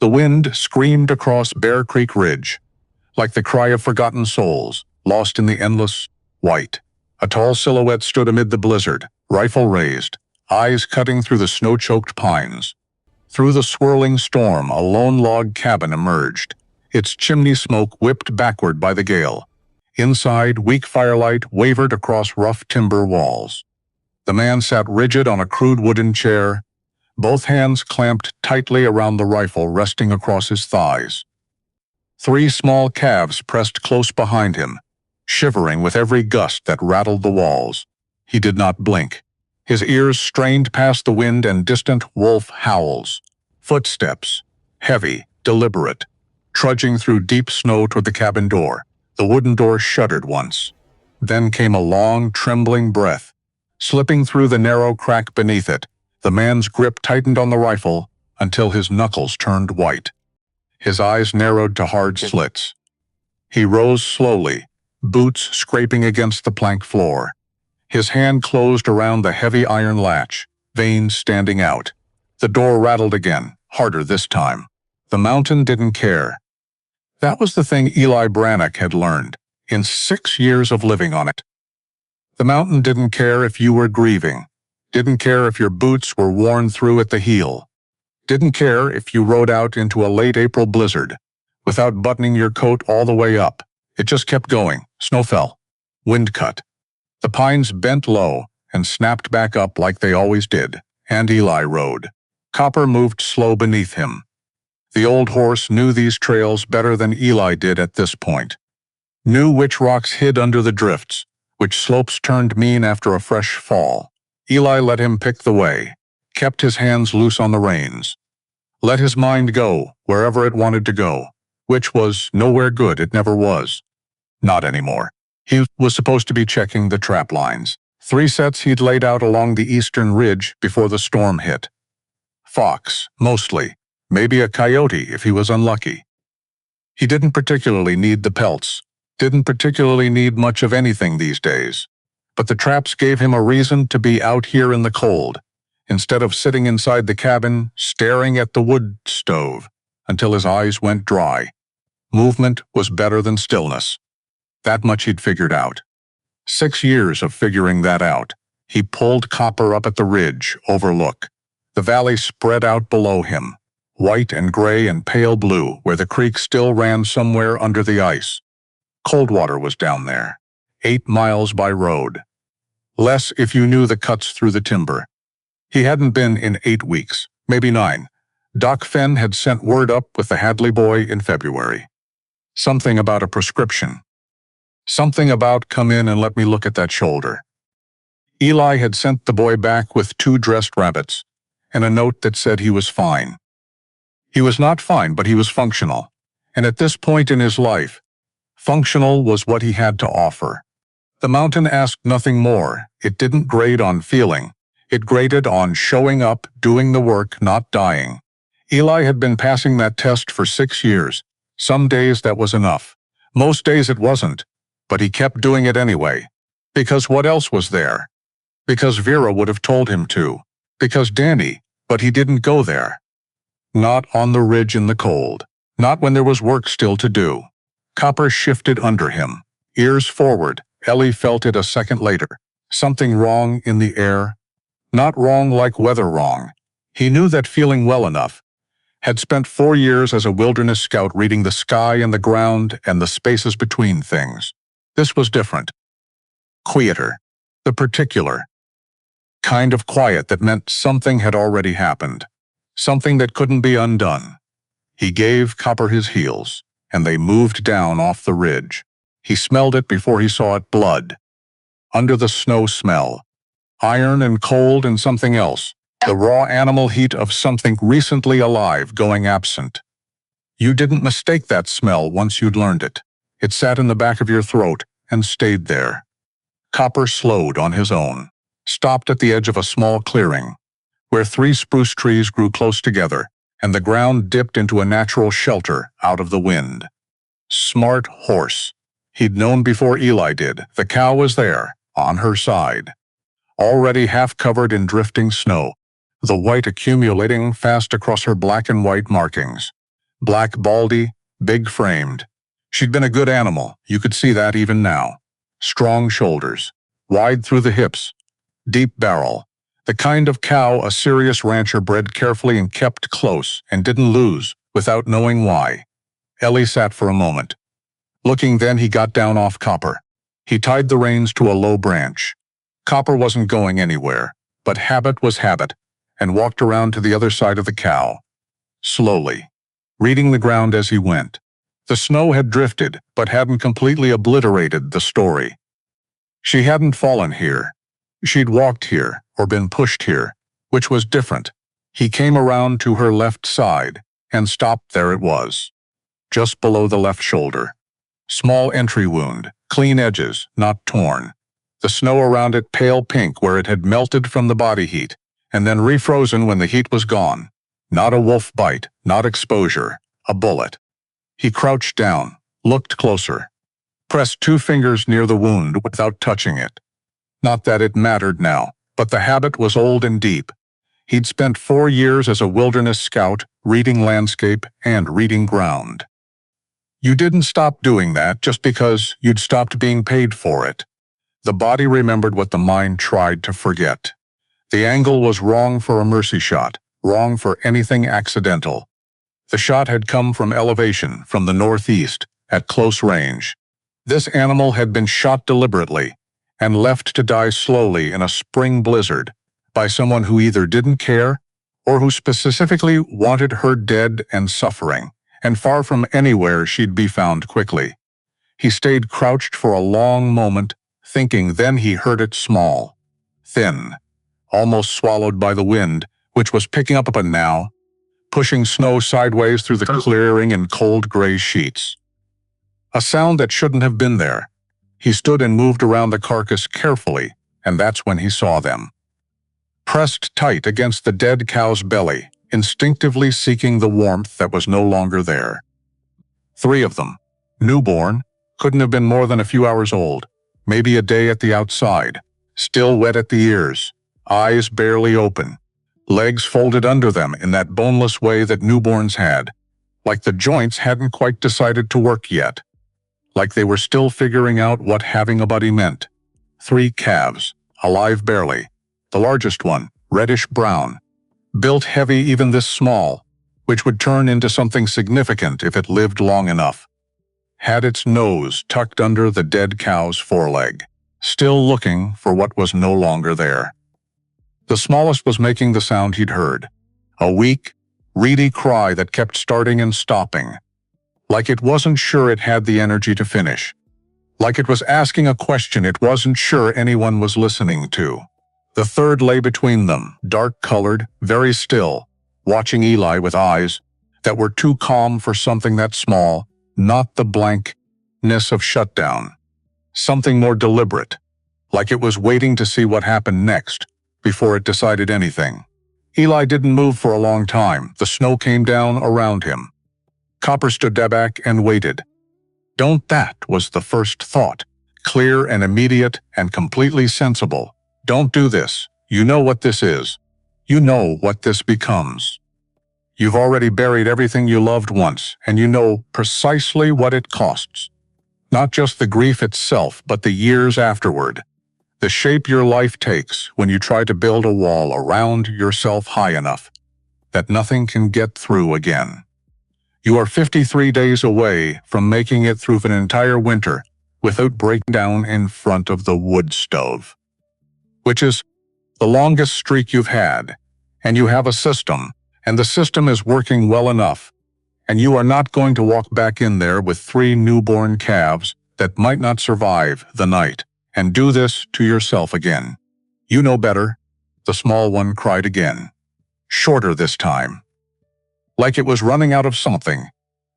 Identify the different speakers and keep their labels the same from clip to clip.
Speaker 1: The wind screamed across Bear Creek Ridge, like the cry of forgotten souls, lost in the endless white. A tall silhouette stood amid the blizzard, rifle raised, eyes cutting through the snow-choked pines. Through the swirling storm, a lone log cabin emerged, its chimney smoke whipped backward by the gale. Inside, weak firelight wavered across rough timber walls. The man sat rigid on a crude wooden chair, both hands clamped tightly around the rifle resting across his thighs. 3 small calves pressed close behind him, shivering with every gust that rattled the walls. He did not blink. His ears strained past the wind and distant wolf howls. Footsteps, heavy, deliberate, trudging through deep snow toward the cabin door. The wooden door shuddered once. Then came a long, trembling breath. Slipping through the narrow crack beneath it, the man's grip tightened on the rifle until his knuckles turned white. His eyes narrowed to hard slits. He rose slowly, boots scraping against the plank floor. His hand closed around the heavy iron latch, veins standing out. The door rattled again, harder this time. The mountain didn't care. That was the thing Eli Brannock had learned in 6 years of living on it. The mountain didn't care if you were grieving, didn't care if your boots were worn through at the heel, didn't care if you rode out into a late April blizzard without buttoning your coat all the way up. It just kept going. Snow fell. Wind cut. The pines bent low and snapped back up like they always did, and Eli rode. Copper moved slow beneath him. The old horse knew these trails better than Eli did at this point. Knew which rocks hid under the drifts, which slopes turned mean after a fresh fall. Eli let him pick the way, kept his hands loose on the reins. Let his mind go wherever it wanted to go, which was nowhere good. It never was. Not anymore. He was supposed to be checking the trap lines. 3 sets he'd laid out along the eastern ridge before the storm hit. Fox, mostly. Maybe a coyote if he was unlucky. He didn't particularly need the pelts, didn't particularly need much of anything these days. But the traps gave him a reason to be out here in the cold, instead of sitting inside the cabin staring at the wood stove until his eyes went dry. Movement was better than stillness. That much he'd figured out. 6 years of figuring that out. He pulled Copper up at the ridge overlook. The valley spread out below him, white and gray and pale blue, where the creek still ran somewhere under the ice. Coldwater was down there, 8 miles by road. Less if you knew the cuts through the timber. He hadn't been in 8 weeks, maybe 9. Doc Fenn had sent word up with the Hadley boy in February. Something about a prescription. Something about come in and let me look at that shoulder. Eli had sent the boy back with 2 dressed rabbits and a note that said he was fine. He was not fine, but he was functional. And at this point in his life, functional was what he had to offer. The mountain asked nothing more. It didn't grade on feeling. It graded on showing up, doing the work, not dying. Eli had been passing that test for 6 years. Some days that was enough. Most days it wasn't. But he kept doing it anyway. Because what else was there? Because Vera would have told him to. Because Danny, but he didn't go there. Not on the ridge in the cold. Not when there was work still to do. Copper shifted under him. Ears forward. Ellie felt it a second later. Something wrong in the air. Not wrong like weather wrong. He knew that feeling well enough. Had spent 4 years as a wilderness scout reading the sky and the ground and the spaces between things. This was different. Quieter. The particular kind of quiet that meant something had already happened. Something that couldn't be undone. He gave Copper his heels, and they moved down off the ridge. He smelled it before he saw it. Blood. Under the snow smell. Iron and cold and something else. The raw animal heat of something recently alive going absent. You didn't mistake that smell once you'd learned it. It sat in the back of your throat and stayed there. Copper slowed on his own, stopped at the edge of a small clearing, where 3 spruce trees grew close together, and the ground dipped into a natural shelter out of the wind. Smart horse. He'd known before Eli did. The cow was there, on her side. Already half covered in drifting snow, the white accumulating fast across her black and white markings. Black baldy, big framed. She'd been a good animal, you could see that even now. Strong shoulders, wide through the hips, deep barrel. The kind of cow a serious rancher bred carefully and kept close and didn't lose without knowing why. Ellie sat for a moment. Looking, then he got down off Copper. He tied the reins to a low branch. Copper wasn't going anywhere, but habit was habit, and walked around to the other side of the cow. Slowly, reading the ground as he went. The snow had drifted, but hadn't completely obliterated the story. She hadn't fallen here. She'd walked here, or been pushed here, which was different. He came around to her left side, and stopped. There it was, just below the left shoulder. Small entry wound, clean edges, not torn. The snow around it pale pink where it had melted from the body heat, and then refrozen when the heat was gone. Not a wolf bite, not exposure, a bullet. He crouched down, looked closer, pressed 2 fingers near the wound without touching it. Not that it mattered now, but the habit was old and deep. He'd spent 4 years as a wilderness scout, reading landscape and reading ground. You didn't stop doing that just because you'd stopped being paid for it. The body remembered what the mind tried to forget. The angle was wrong for a mercy shot, wrong for anything accidental. The shot had come from elevation, from the northeast, at close range. This animal had been shot deliberately, and left to die slowly in a spring blizzard, by someone who either didn't care, or who specifically wanted her dead and suffering, and far from anywhere she'd be found quickly. He stayed crouched for a long moment, thinking. Then he heard it small, thin, almost swallowed by the wind, which was picking up now, pushing snow sideways through the clearing in cold gray sheets. A sound that shouldn't have been there. He stood and moved around the carcass carefully, and that's when he saw them. Pressed tight against the dead cow's belly, instinctively seeking the warmth that was no longer there. 3 of them, newborn, couldn't have been more than a few hours old, maybe a day at the outside, still wet at the ears, eyes barely open, legs folded under them in that boneless way that newborns had, like the joints hadn't quite decided to work yet, like they were still figuring out what having a buddy meant. 3 calves, alive barely, the largest one, reddish-brown, built heavy even this small, which would turn into something significant if it lived long enough. Had its nose tucked under the dead cow's foreleg, still looking for what was no longer there. The smallest was making the sound he'd heard, a weak, reedy cry that kept starting and stopping, like it wasn't sure it had the energy to finish, like it was asking a question it wasn't sure anyone was listening to. The third lay between them, dark-colored, very still, watching Eli with eyes that were too calm for something that small, not the blankness of shutdown. Something more deliberate, like it was waiting to see what happened next, before it decided anything. Eli didn't move for a long time. The snow came down around him. Copper stood back and waited. Don't. That was the first thought, clear and immediate and completely sensible. Don't do this. You know what this is. You know what this becomes. You've already buried everything you loved once, and you know precisely what it costs. Not just the grief itself, but the years afterward. The shape your life takes when you try to build a wall around yourself high enough that nothing can get through again. You are 53 days away from making it through an entire winter without breaking down in front of the wood stove, which is the longest streak you've had, and you have a system, and the system is working well enough, and you are not going to walk back in there with 3 newborn calves that might not survive the night, and do this to yourself again. You know better. The small one cried again. Shorter this time. Like it was running out of something.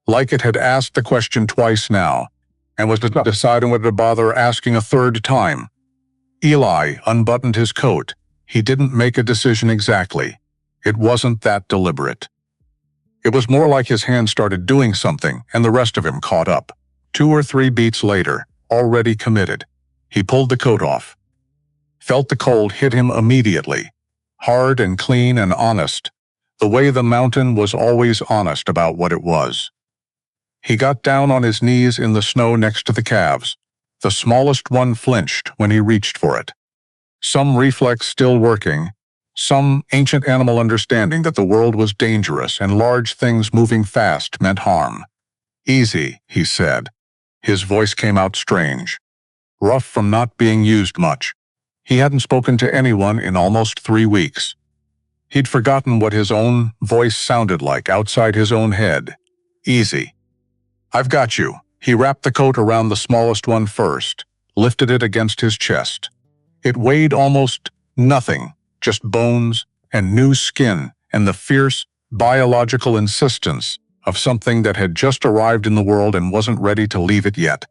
Speaker 1: Like it had asked the question twice now, and was deciding whether to bother asking a third time. Eli unbuttoned his coat. He didn't make a decision exactly. It wasn't that deliberate. It was more like his hand started doing something, and the rest of him caught up. 2 or 3 beats later, already committed. He pulled the coat off. Felt the cold hit him immediately. Hard and clean and honest. the way the mountain was always honest about what it was. He got down on his knees in the snow next to the calves. The smallest one flinched when he reached for it. Some reflex still working, some ancient animal understanding that the world was dangerous and large things moving fast meant harm. "Easy," he said. His voice came out strange, rough from not being used much. He hadn't spoken to anyone in almost 3 weeks. He'd forgotten what his own voice sounded like outside his own head. "Easy. I've got you." He wrapped the coat around the smallest one first, lifted it against his chest. It weighed almost nothing, just bones and new skin and the fierce, biological insistence of something that had just arrived in the world and wasn't ready to leave it yet.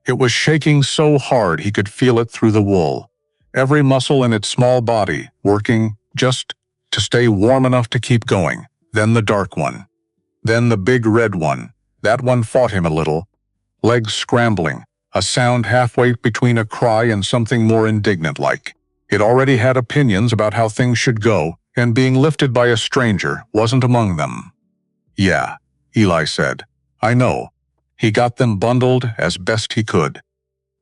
Speaker 1: It was shaking so hard he could feel it through the wool, every muscle in its small body working just to stay warm enough to keep going. Then the dark one. Then the big red one. That one fought him a little, legs scrambling, a sound halfway between a cry and something more indignant like. It already had opinions about how things should go, and being lifted by a stranger wasn't among them. "Yeah," Eli said. "I know." He got them bundled as best he could.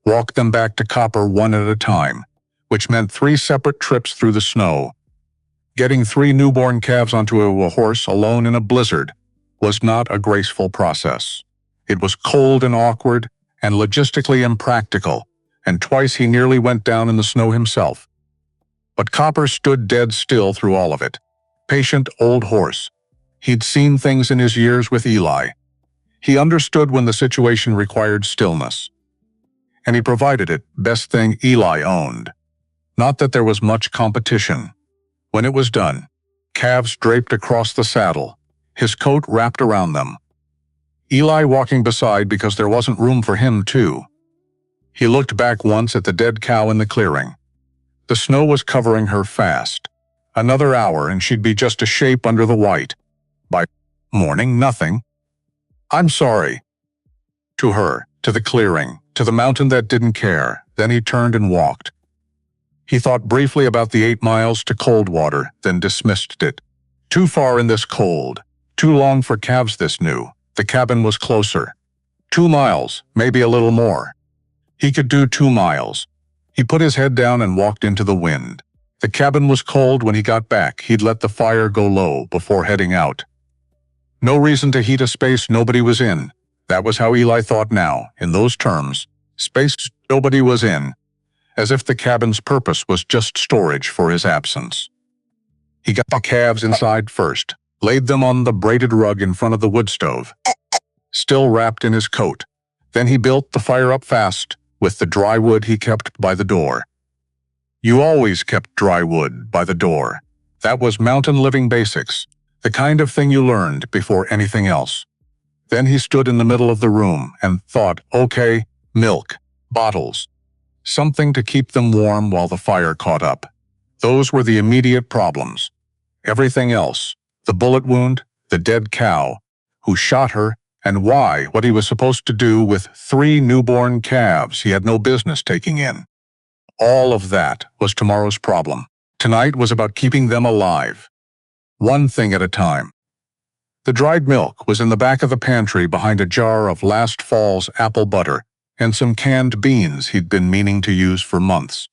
Speaker 1: Walked them back to Copper one at a time, which meant 3 separate trips through the snow. Getting 3 newborn calves onto a horse alone in a blizzard was not a graceful process. It was cold and awkward and logistically impractical, and twice he nearly went down in the snow himself. But Copper stood dead still through all of it. Patient old horse. He'd seen things in his years with Eli. He understood when the situation required stillness. And he provided it, best thing Eli owned. Not that there was much competition. When it was done, calves draped across the saddle, his coat wrapped around them. Eli walking beside because there wasn't room for him too. He looked back once at the dead cow in the clearing. The snow was covering her fast. Another hour and she'd be just a shape under the white. By morning, nothing. "I'm sorry." To her, to the clearing, to the mountain that didn't care. Then he turned and walked. He thought briefly about the 8 miles to Coldwater, then dismissed it. Too far in this cold. Too long for calves this new. The cabin was closer. 2 miles, maybe a little more. He could do 2 miles. He put his head down and walked into the wind. The cabin was cold when he got back. He'd let the fire go low before heading out. No reason to heat a space nobody was in. That was how Eli thought now, in those terms. Space nobody was in. As if the cabin's purpose was just storage for his absence. He got the calves inside first, laid them on the braided rug in front of the wood stove, still wrapped in his coat. Then he built the fire up fast with the dry wood he kept by the door. You always kept dry wood by the door. That was mountain living basics, the kind of thing you learned before anything else. Then he stood in the middle of the room and thought, okay, milk, bottles. Something to keep them warm while the fire caught up. Those were the immediate problems. Everything else, the bullet wound, the dead cow, who shot her, and why, what he was supposed to do with 3 newborn calves he had no business taking in. All of that was tomorrow's problem. Tonight was about keeping them alive. One thing at a time. The dried milk was in the back of the pantry behind a jar of last fall's apple butter and some canned beans he'd been meaning to use for months.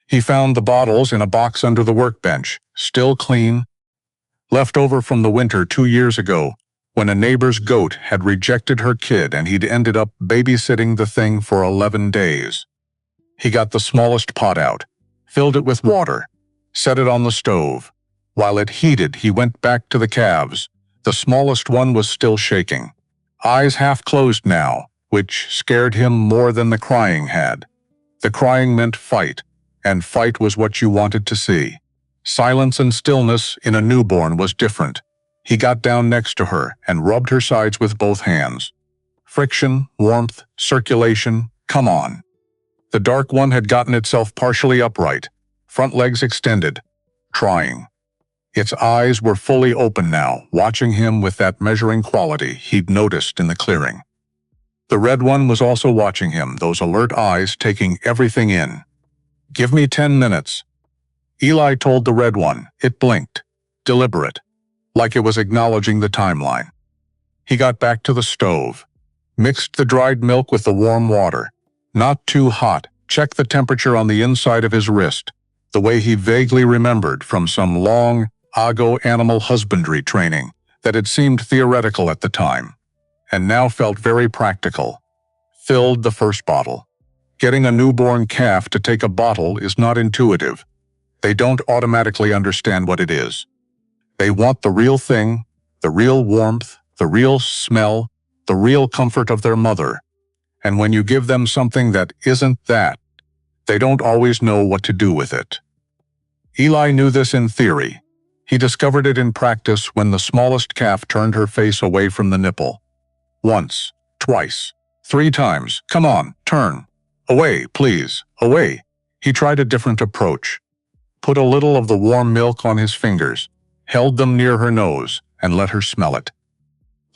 Speaker 1: He found the bottles in a box under the workbench, still clean, left over from the winter 2 years ago, when a neighbor's goat had rejected her kid and he'd ended up babysitting the thing for 11 days. He got the smallest pot out, filled it with water, set it on the stove. While it heated, he went back to the calves. The smallest one was still shaking, eyes half closed now, which scared him more than the crying had. The crying meant fight, and fight was what you wanted to see. Silence and stillness in a newborn was different. He got down next to her and rubbed her sides with both hands. Friction, warmth, circulation, come on. The dark one had gotten itself partially upright, front legs extended, trying. Its eyes were fully open now, watching him with that measuring quality he'd noticed in the clearing. The red one was also watching him, those alert eyes taking everything in. "Give me 10 minutes." Eli told the red one. It blinked. Deliberate. like it was acknowledging the timeline. He got back to the stove, mixed the dried milk with the warm water. Not too hot, checked the temperature on the inside of his wrist, the way he vaguely remembered from some long, ago animal husbandry training that had seemed theoretical at the time, and now felt very practical. Filled the first bottle. Getting a newborn calf to take a bottle is not intuitive. They don't automatically understand what it is. They want the real thing, the real warmth, the real smell, the real comfort of their mother. And when you give them something that isn't that, they don't always know what to do with it. Eli knew this in theory. He discovered it in practice when the smallest calf turned her face away from the nipple. Once, twice, 3 times. Come on, turn. Away, please, away. He tried a different approach. Put a little of the warm milk on his fingers, held them near her nose, and let her smell it.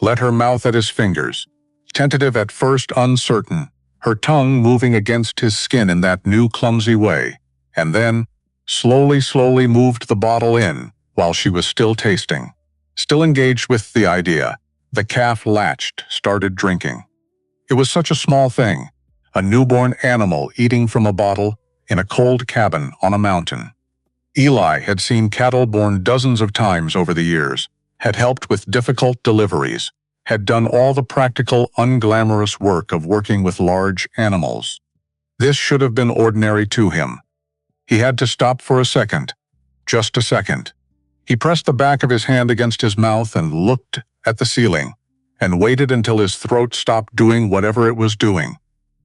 Speaker 1: Let her mouth at his fingers, tentative at first, uncertain, her tongue moving against his skin in that new clumsy way, and then, slowly moved the bottle in while she was still tasting. Still engaged with the idea, the calf latched, started drinking. It was such a small thing, a newborn animal eating from a bottle in a cold cabin on a mountain. Eli had seen cattle born dozens of times over the years, had helped with difficult deliveries, had done all the practical, unglamorous work of working with large animals. This should have been ordinary to him. He had to stop for a second, just a second. He pressed the back of his hand against his mouth and looked at the ceiling, and waited until his throat stopped doing whatever it was doing.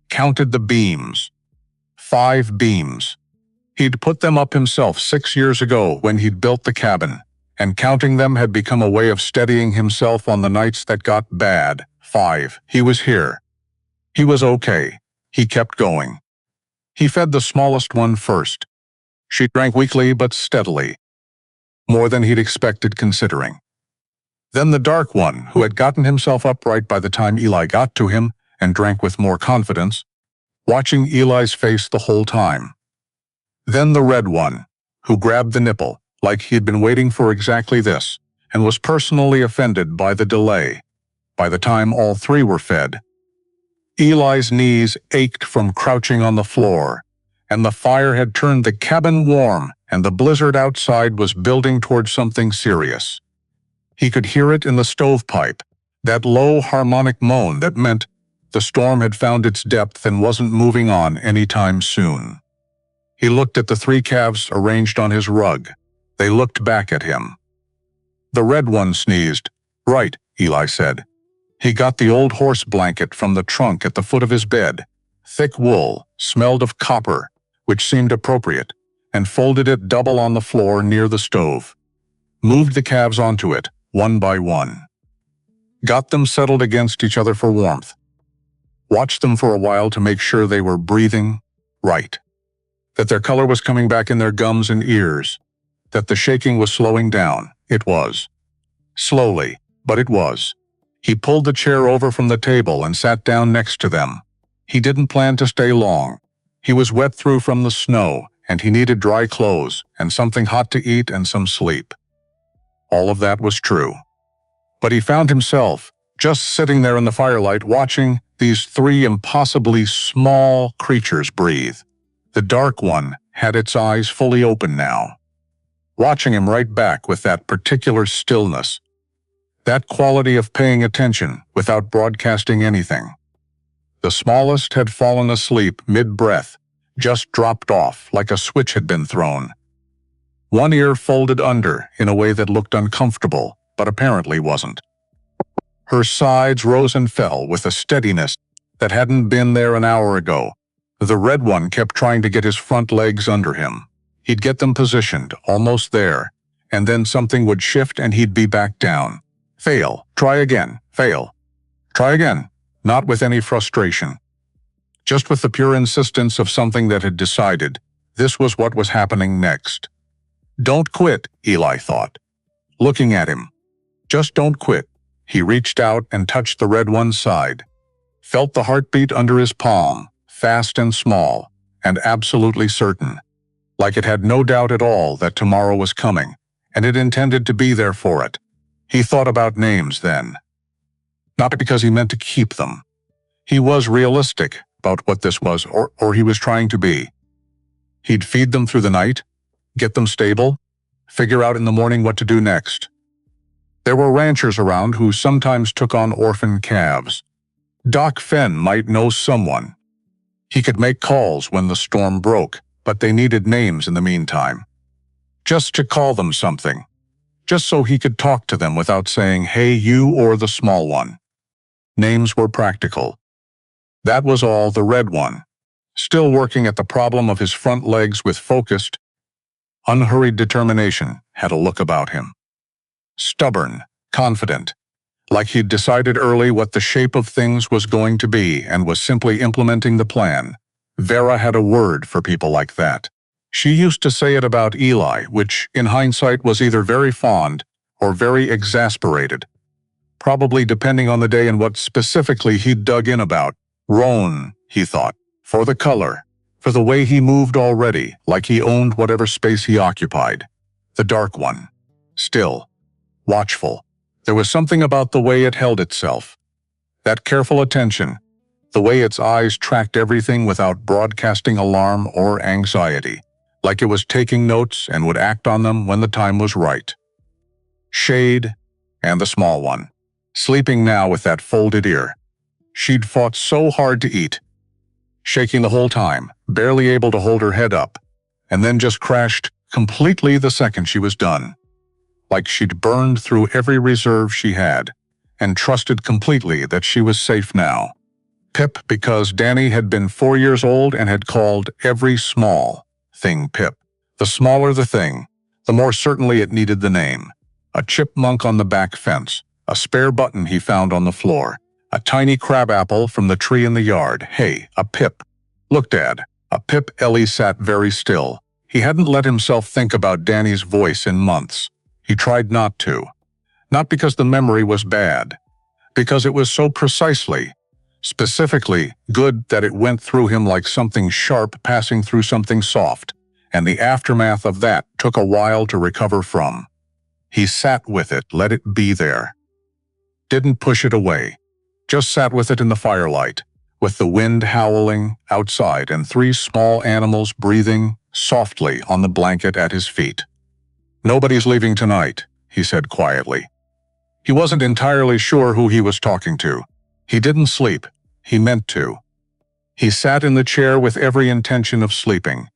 Speaker 1: Counted the beams. 5 beams. He'd put them up himself 6 years ago when he'd built the cabin, and counting them had become a way of steadying himself on the nights that got bad. 5. He was here. He was okay. He kept going. He fed the smallest one first. She drank weakly but steadily, more than he'd expected considering. Then the dark one, who had gotten himself upright by the time Eli got to him and drank with more confidence, watching Eli's face the whole time. Then the red one, who grabbed the nipple, like he'd been waiting for exactly this, and was personally offended by the delay. By the time all 3 were fed, Eli's knees ached from crouching on the floor, and the fire had turned the cabin warm, and the blizzard outside was building toward something serious. He could hear it in the stovepipe, that low harmonic moan that meant the storm had found its depth and wasn't moving on anytime soon. He looked at the 3 calves arranged on his rug. They looked back at him. The red one sneezed. Right, Eli said. He got the old horse blanket from the trunk at the foot of his bed. Thick wool, smelled of copper, which seemed appropriate, and folded it double on the floor near the stove. Moved the calves onto it, one by one. Got them settled against each other for warmth. Watched them for a while to make sure they were breathing right, that their color was coming back in their gums and ears, that the shaking was slowing down. It was. Slowly, but it was. He pulled the chair over from the table and sat down next to them. He didn't plan to stay long. He was wet through from the snow, and he needed dry clothes and something hot to eat and some sleep. All of that was true. But he found himself just sitting there in the firelight watching these 3 impossibly small creatures breathe. The dark one had its eyes fully open now, watching him right back with that particular stillness, that quality of paying attention without broadcasting anything. The smallest had fallen asleep mid-breath, just dropped off like a switch had been thrown. One ear folded under in a way that looked uncomfortable, but apparently wasn't. Her sides rose and fell with a steadiness that hadn't been there an hour ago. The red one kept trying to get his front legs under him. He'd get them positioned, almost there, and then something would shift and he'd be back down. Fail. Try again. Fail. Try again. Not with any frustration. Just with the pure insistence of something that had decided this was what was happening next. Don't quit, Eli thought, looking at him. Just don't quit. He reached out and touched the red one's side. Felt the heartbeat under his palm, fast and small, and absolutely certain. Like it had no doubt at all that tomorrow was coming, and it intended to be there for it. He thought about names then. Not because he meant to keep them. He was realistic about what this was, or he was trying to be. He'd feed them through the night, get them stable, figure out in the morning what to do next. There were ranchers around who sometimes took on orphaned calves. Doc Fenn might know someone. He could make calls when the storm broke, but they needed names in the meantime. Just to call them something. Just so he could talk to them without saying, "Hey, you," or "the small one." Names were practical. That was all. The red one, still working at the problem of his front legs with focused, unhurried determination, had a look about him. Stubborn, confident, like he'd decided early what the shape of things was going to be and was simply implementing the plan. Vera had a word for people like that. She used to say it about Eli, which, in hindsight, was either very fond or very exasperated, probably depending on the day and what specifically he'd dug in about. Roan, he thought, for the color, for the way he moved already, like he owned whatever space he occupied. The dark one. Still, watchful. There was something about the way it held itself. That careful attention, the way its eyes tracked everything without broadcasting alarm or anxiety, like it was taking notes and would act on them when the time was right. Shade, and the small one, sleeping now with that folded ear. She'd fought so hard to eat, shaking the whole time, barely able to hold her head up, and then just crashed completely the second she was done. Like she'd burned through every reserve she had, and trusted completely that she was safe now. Pip, because Danny had been 4 years old and had called every small thing Pip. The smaller the thing, the more certainly it needed the name. A chipmunk on the back fence, a spare button he found on the floor, a tiny crabapple from the tree in the yard. Hey, a Pip. Look, Dad, a Pip. Ellie sat very still. He hadn't let himself think about Danny's voice in months. He tried not to. Not because the memory was bad, because it was so precisely, specifically good that it went through him like something sharp passing through something soft, and the aftermath of that took a while to recover from. He sat with it, let it be there. Didn't push it away. Just sat with it in the firelight, with the wind howling outside and 3 small animals breathing softly on the blanket at his feet. "Nobody's leaving tonight," he said quietly. He wasn't entirely sure who he was talking to. He didn't sleep. He meant to. He sat in the chair with every intention of sleeping,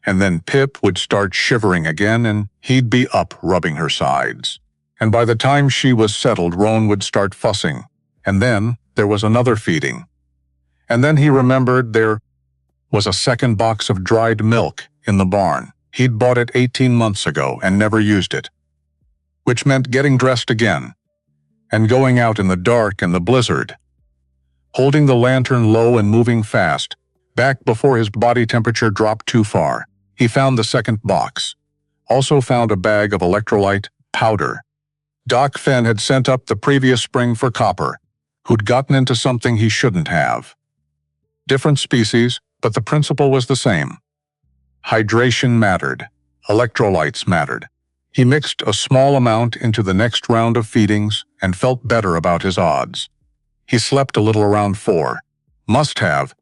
Speaker 1: and then Pip would start shivering again and he'd be up rubbing her sides. And by the time she was settled, Roan would start fussing. And then there was another feeding. And then he remembered there was a second box of dried milk in the barn. He'd bought it 18 months ago and never used it. Which meant getting dressed again, and going out in the dark and the blizzard. Holding the lantern low and moving fast, back before his body temperature dropped too far, he found the second box. Also found a bag of electrolyte powder. Doc Fenn had sent up the previous spring for copper, who'd gotten into something he shouldn't have. Different species, but the principle was the same. Hydration mattered. Electrolytes mattered. He mixed a small amount into the next round of feedings and felt better about his odds. He slept a little around 4. Must have,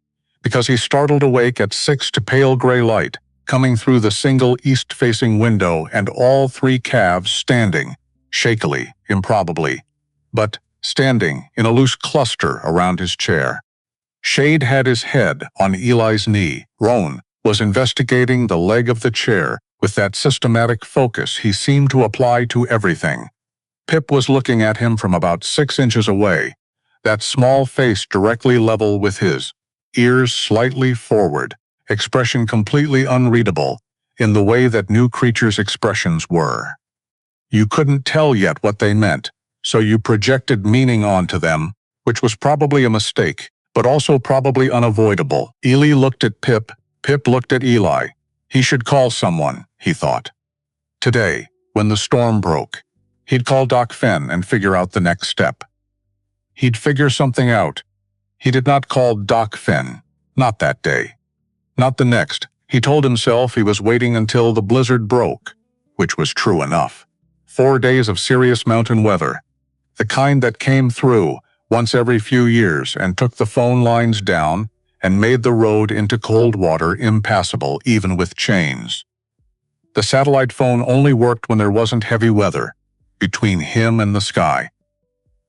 Speaker 1: because he startled awake at 6 to pale gray light, coming through the single east-facing window and all 3 calves standing, shakily, improbably, but standing in a loose cluster around his chair. Shade had his head on Eli's knee. Roan was investigating the leg of the chair with that systematic focus he seemed to apply to everything. Pip was looking at him from about 6 inches away, that small face directly level with his, ears slightly forward, expression completely unreadable in the way that new creatures' expressions were. You couldn't tell yet what they meant, so you projected meaning onto them, which was probably a mistake, but also probably unavoidable. Eli looked at Pip. Pip looked at Eli. He should call someone, he thought. Today, when the storm broke, he'd call Doc Fenn and figure out the next step. He'd figure something out. He did not call Doc Fenn. Not that day. Not the next. He told himself he was waiting until the blizzard broke, which was true enough. 4 days of serious mountain weather, the kind that came through once every few years and took the phone lines down and made the road into cold water impassable even with chains. The satellite phone only worked when there wasn't heavy weather between him and the sky.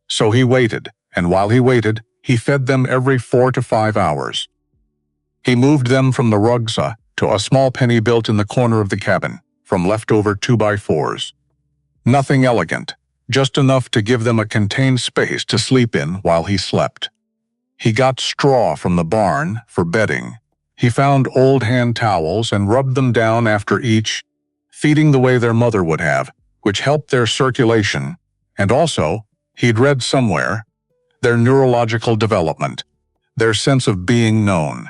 Speaker 1: So he waited, and while he waited, he fed them every 4 to 5 hours. He moved them from the rugza to a small penny built in the corner of the cabin, from leftover 2x4s. Nothing elegant, just enough to give them a contained space to sleep in while he slept. He got straw from the barn for bedding. He found old hand towels and rubbed them down after each, feeding the way their mother would have, which helped their circulation, and also, he'd read somewhere, their neurological development, their sense of being known,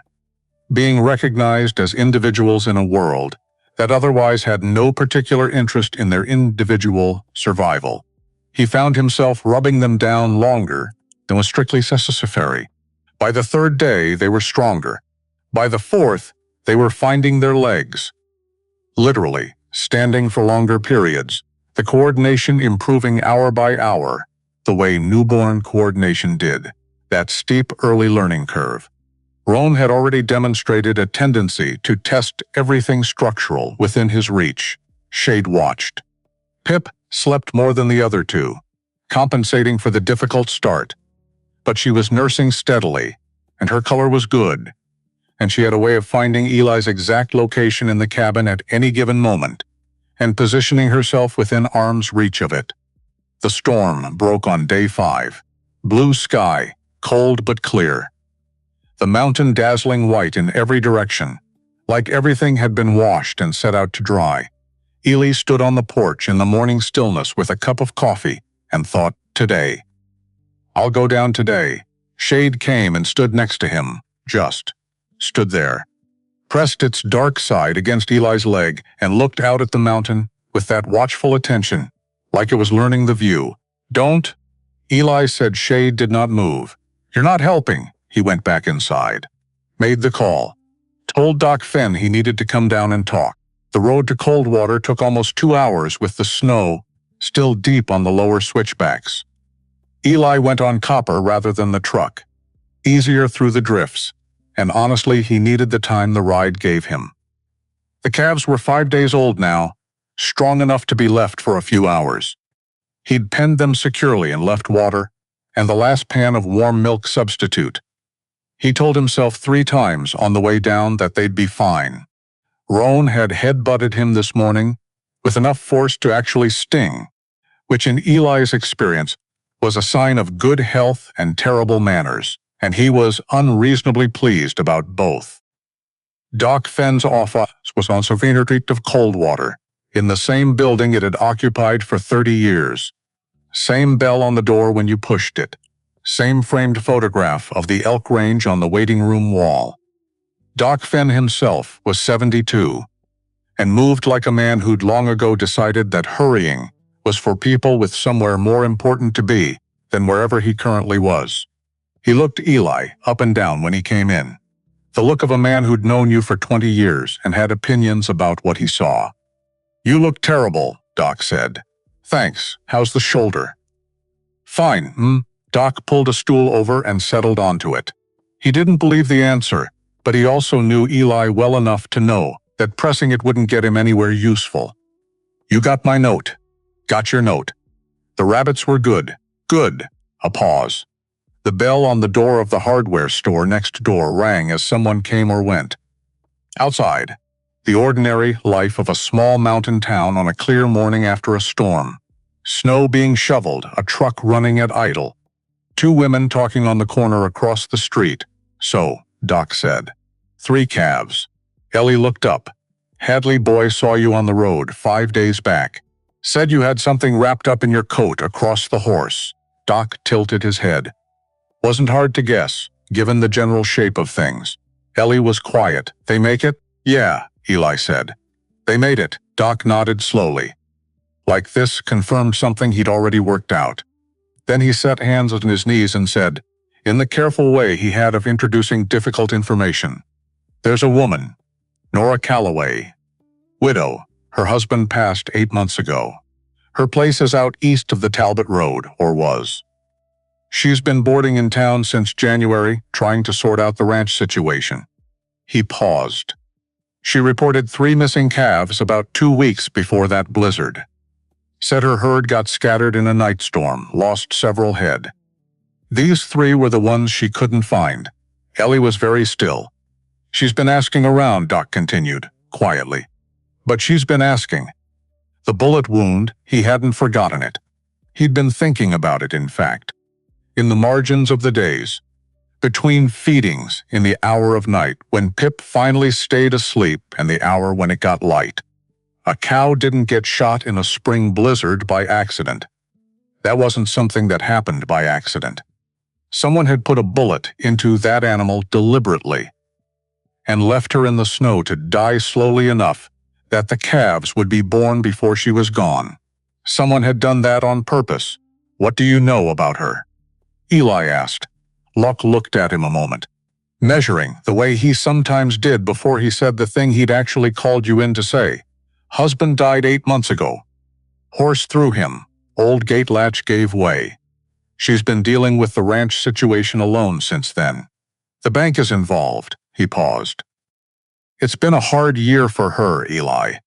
Speaker 1: being recognized as individuals in a world that otherwise had no particular interest in their individual survival. He found himself rubbing them down longer than was strictly necessary. By the 3rd day, they were stronger. By the 4th, they were finding their legs. Literally, standing for longer periods, the coordination improving hour by hour, the way newborn coordination did, that steep early learning curve. Roan had already demonstrated a tendency to test everything structural within his reach. Shade watched. Pip slept more than the other two, compensating for the difficult start. But she was nursing steadily, and her color was good, and she had a way of finding Eli's exact location in the cabin at any given moment, and positioning herself within arm's reach of it. The storm broke on day 5. Blue sky, cold but clear. The mountain dazzling white in every direction, like everything had been washed and set out to dry. Eli stood on the porch in the morning stillness with a cup of coffee and thought, today. I'll go down today. Shade came and stood next to him, just stood there, pressed its dark side against Eli's leg and looked out at the mountain with that watchful attention, like it was learning the view. Don't, Eli said. Shade did not move. You're not helping. He went back inside. Made the call. Told Doc Fenn he needed to come down and talk. The road to Coldwater took almost 2 hours with the snow still deep on the lower switchbacks. Eli went on copper rather than the truck. Easier through the drifts, and honestly he needed the time the ride gave him. The calves were 5 days old now, strong enough to be left for a few hours. He'd penned them securely and left water and the last pan of warm milk substitute. He told himself 3 times on the way down that they'd be fine. Roan had head-butted him this morning with enough force to actually sting, which in Eli's experience was a sign of good health and terrible manners, and he was unreasonably pleased about both. Doc Fenn's office was on Souvenir Street of Coldwater, in the same building it had occupied for 30 years. Same bell on the door when you pushed it. Same framed photograph of the elk range on the waiting room wall. Doc Fenn himself was 72, and moved like a man who'd long ago decided that hurrying was for people with somewhere more important to be than wherever he currently was. He looked Eli up and down when he came in. The look of a man who'd known you for 20 years and had opinions about what he saw. You look terrible, Doc said. Thanks, how's the shoulder? Fine, Doc pulled a stool over and settled onto it. He didn't believe the answer, but he also knew Eli well enough to know that pressing it wouldn't get him anywhere useful. You got my note. Got your note. The rabbits were good. Good. A pause. The bell on the door of the hardware store next door rang as someone came or went. Outside, the ordinary life of a small mountain town on a clear morning after a storm. Snow being shoveled, a truck running at idle. 2 women talking on the corner across the street. So, Doc said. 3 calves. Ellie looked up. Hadley boy saw you on the road 5 days back. Said you had something wrapped up in your coat across the horse. Doc tilted his head. Wasn't hard to guess, given the general shape of things. Ellie was quiet. They make it? Yeah, Eli said. They made it. Doc nodded slowly. Like this confirmed something he'd already worked out. Then he set hands on his knees and said, in the careful way he had of introducing difficult information, there's a woman, Nora Calloway. Widow. Her husband passed 8 months ago. Her place is out east of the Talbot Road, or was. She's been boarding in town since January, trying to sort out the ranch situation. He paused. She reported 3 missing calves about 2 weeks before that blizzard. Said her herd got scattered in a night storm, lost several head. These 3 were the ones she couldn't find. Ellie was very still. She's been asking around, Doc continued, quietly. But she's been asking. The bullet wound, he hadn't forgotten it. He'd been thinking about it, in fact. In the margins of the days, between feedings in the hour of night when Pip finally stayed asleep and the hour when it got light. A cow didn't get shot in a spring blizzard by accident. That wasn't something that happened by accident. Someone had put a bullet into that animal deliberately and left her in the snow to die slowly enough that the calves would be born before she was gone. Someone had done that on purpose. What do you know about her? Eli asked. Luck looked at him a moment, measuring the way he sometimes did before he said the thing he'd actually called you in to say. Husband died 8 months ago. Horse threw him. Old gate latch gave way. She's been dealing with the ranch situation alone since then. The bank is involved. He paused. It's been a hard year for her, Eli.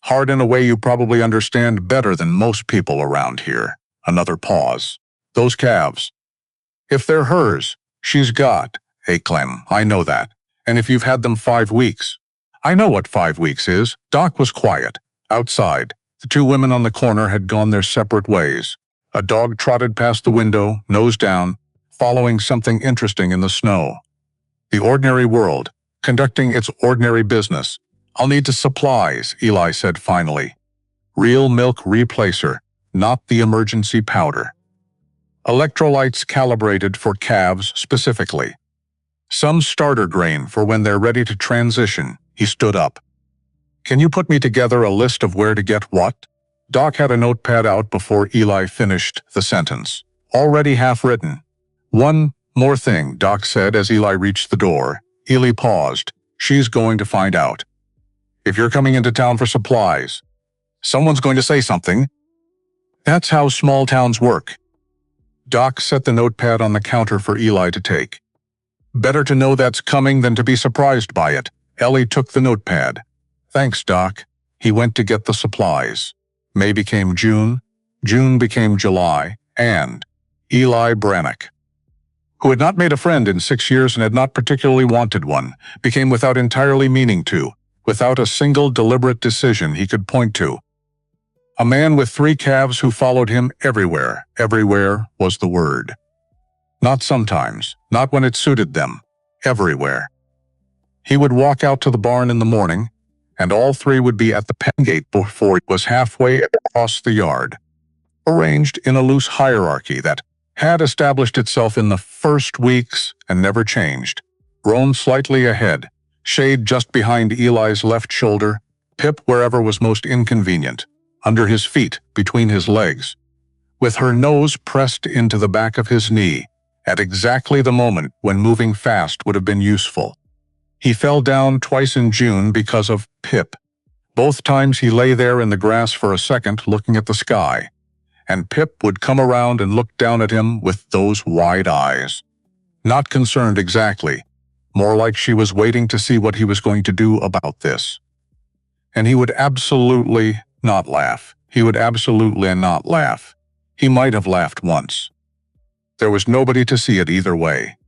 Speaker 1: Hard in a way you probably understand better than most people around here. Another pause. Those calves. If they're hers, she's got a Clem. I know that. And if you've had them 5 weeks. I know what 5 weeks is. Doc was quiet. Outside, the 2 women on the corner had gone their separate ways. A dog trotted past the window, nose down, following something interesting in the snow. The ordinary world, conducting its ordinary business. I'll need the supplies, Eli said finally. Real milk replacer, not the emergency powder. Electrolytes calibrated for calves specifically. Some starter grain for when they're ready to transition. He stood up. Can you put me together a list of where to get what? Doc had a notepad out before Eli finished the sentence. Already half written. One more thing, Doc said as Eli reached the door. Eli paused. She's going to find out. If you're coming into town for supplies, someone's going to say something. That's how small towns work. Doc set the notepad on the counter for Eli to take. Better to know that's coming than to be surprised by it. Ellie took the notepad. Thanks, Doc. He went to get the supplies. May became June, June became July, and Eli Brannock, who had not made a friend in 6 years and had not particularly wanted one, became without entirely meaning to, without a single deliberate decision he could point to. A man with 3 calves who followed him everywhere. Everywhere was the word. Not sometimes, not when it suited them. Everywhere. He would walk out to the barn in the morning, and all 3 would be at the pen gate before it was halfway across the yard, arranged in a loose hierarchy that had established itself in the first weeks and never changed. Roan slightly ahead, shade just behind Eli's left shoulder, Pip wherever was most inconvenient, under his feet, between his legs, with her nose pressed into the back of his knee, at exactly the moment when moving fast would have been useful. He fell down twice in June because of Pip. Both times he lay there in the grass for a second looking at the sky, and Pip would come around and look down at him with those wide eyes. Not concerned exactly, more like she was waiting to see what he was going to do about this. And he would absolutely not laugh. He would absolutely not laugh. He might have laughed once. There was nobody to see it either way.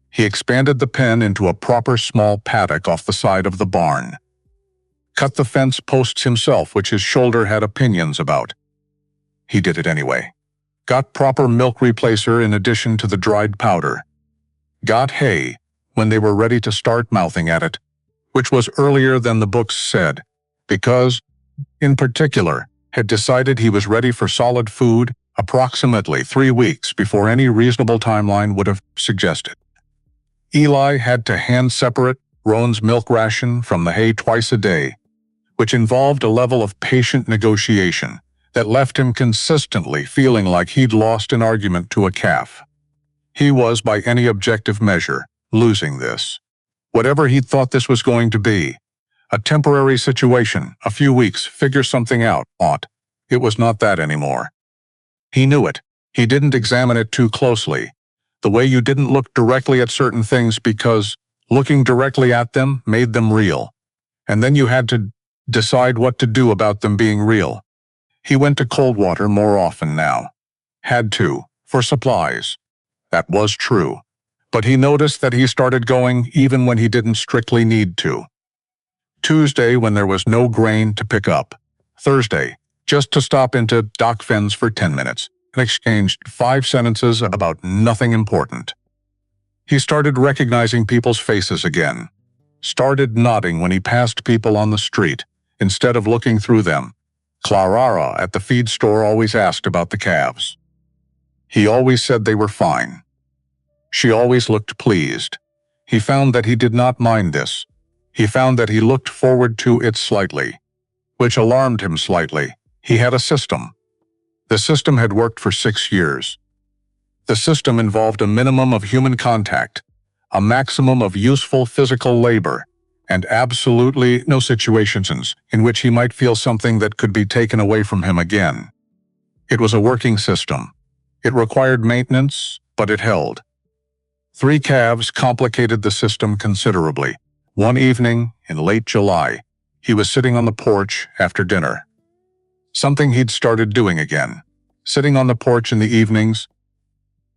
Speaker 1: He expanded the pen into a proper small paddock off the side of the barn. Cut the fence posts himself, which his shoulder had opinions about. He did it anyway. Got proper milk replacer in addition to the dried powder. Got hay when they were ready to start mouthing at it, which was earlier than the books said, because, in particular, had decided he was ready for solid food approximately 3 weeks before any reasonable timeline would have suggested. Eli had to hand separate Roan's milk ration from the hay twice a day, which involved a level of patient negotiation that left him consistently feeling like he'd lost an argument to a calf. He was, by any objective measure, losing this. Whatever he'd thought this was going to be, a temporary situation, a few weeks, figure something out, ought. It was not that anymore. He knew it. He didn't examine it too closely. The way you didn't look directly at certain things because looking directly at them made them real. And then you had to decide what to do about them being real. He went to Coldwater more often now. Had to, for supplies. That was true. But he noticed that he started going even when he didn't strictly need to. Tuesday when there was no grain to pick up. Thursday, just to stop into Doc Fenn's for 10 minutes and exchanged 5 sentences about nothing important. He started recognizing people's faces again. Started nodding when he passed people on the street, instead of looking through them. Clara at the feed store always asked about the calves. He always said they were fine. She always looked pleased. He found that he did not mind this. He found that he looked forward to it slightly, which alarmed him slightly. He had a system. The system had worked for 6 years. The system involved a minimum of human contact, a maximum of useful physical labor, and absolutely no situations in which he might feel something that could be taken away from him again. It was a working system. It required maintenance, but it held. 3 calves complicated the system considerably. One evening, in late July, he was sitting on the porch after dinner. Something he'd started doing again. Sitting on the porch in the evenings,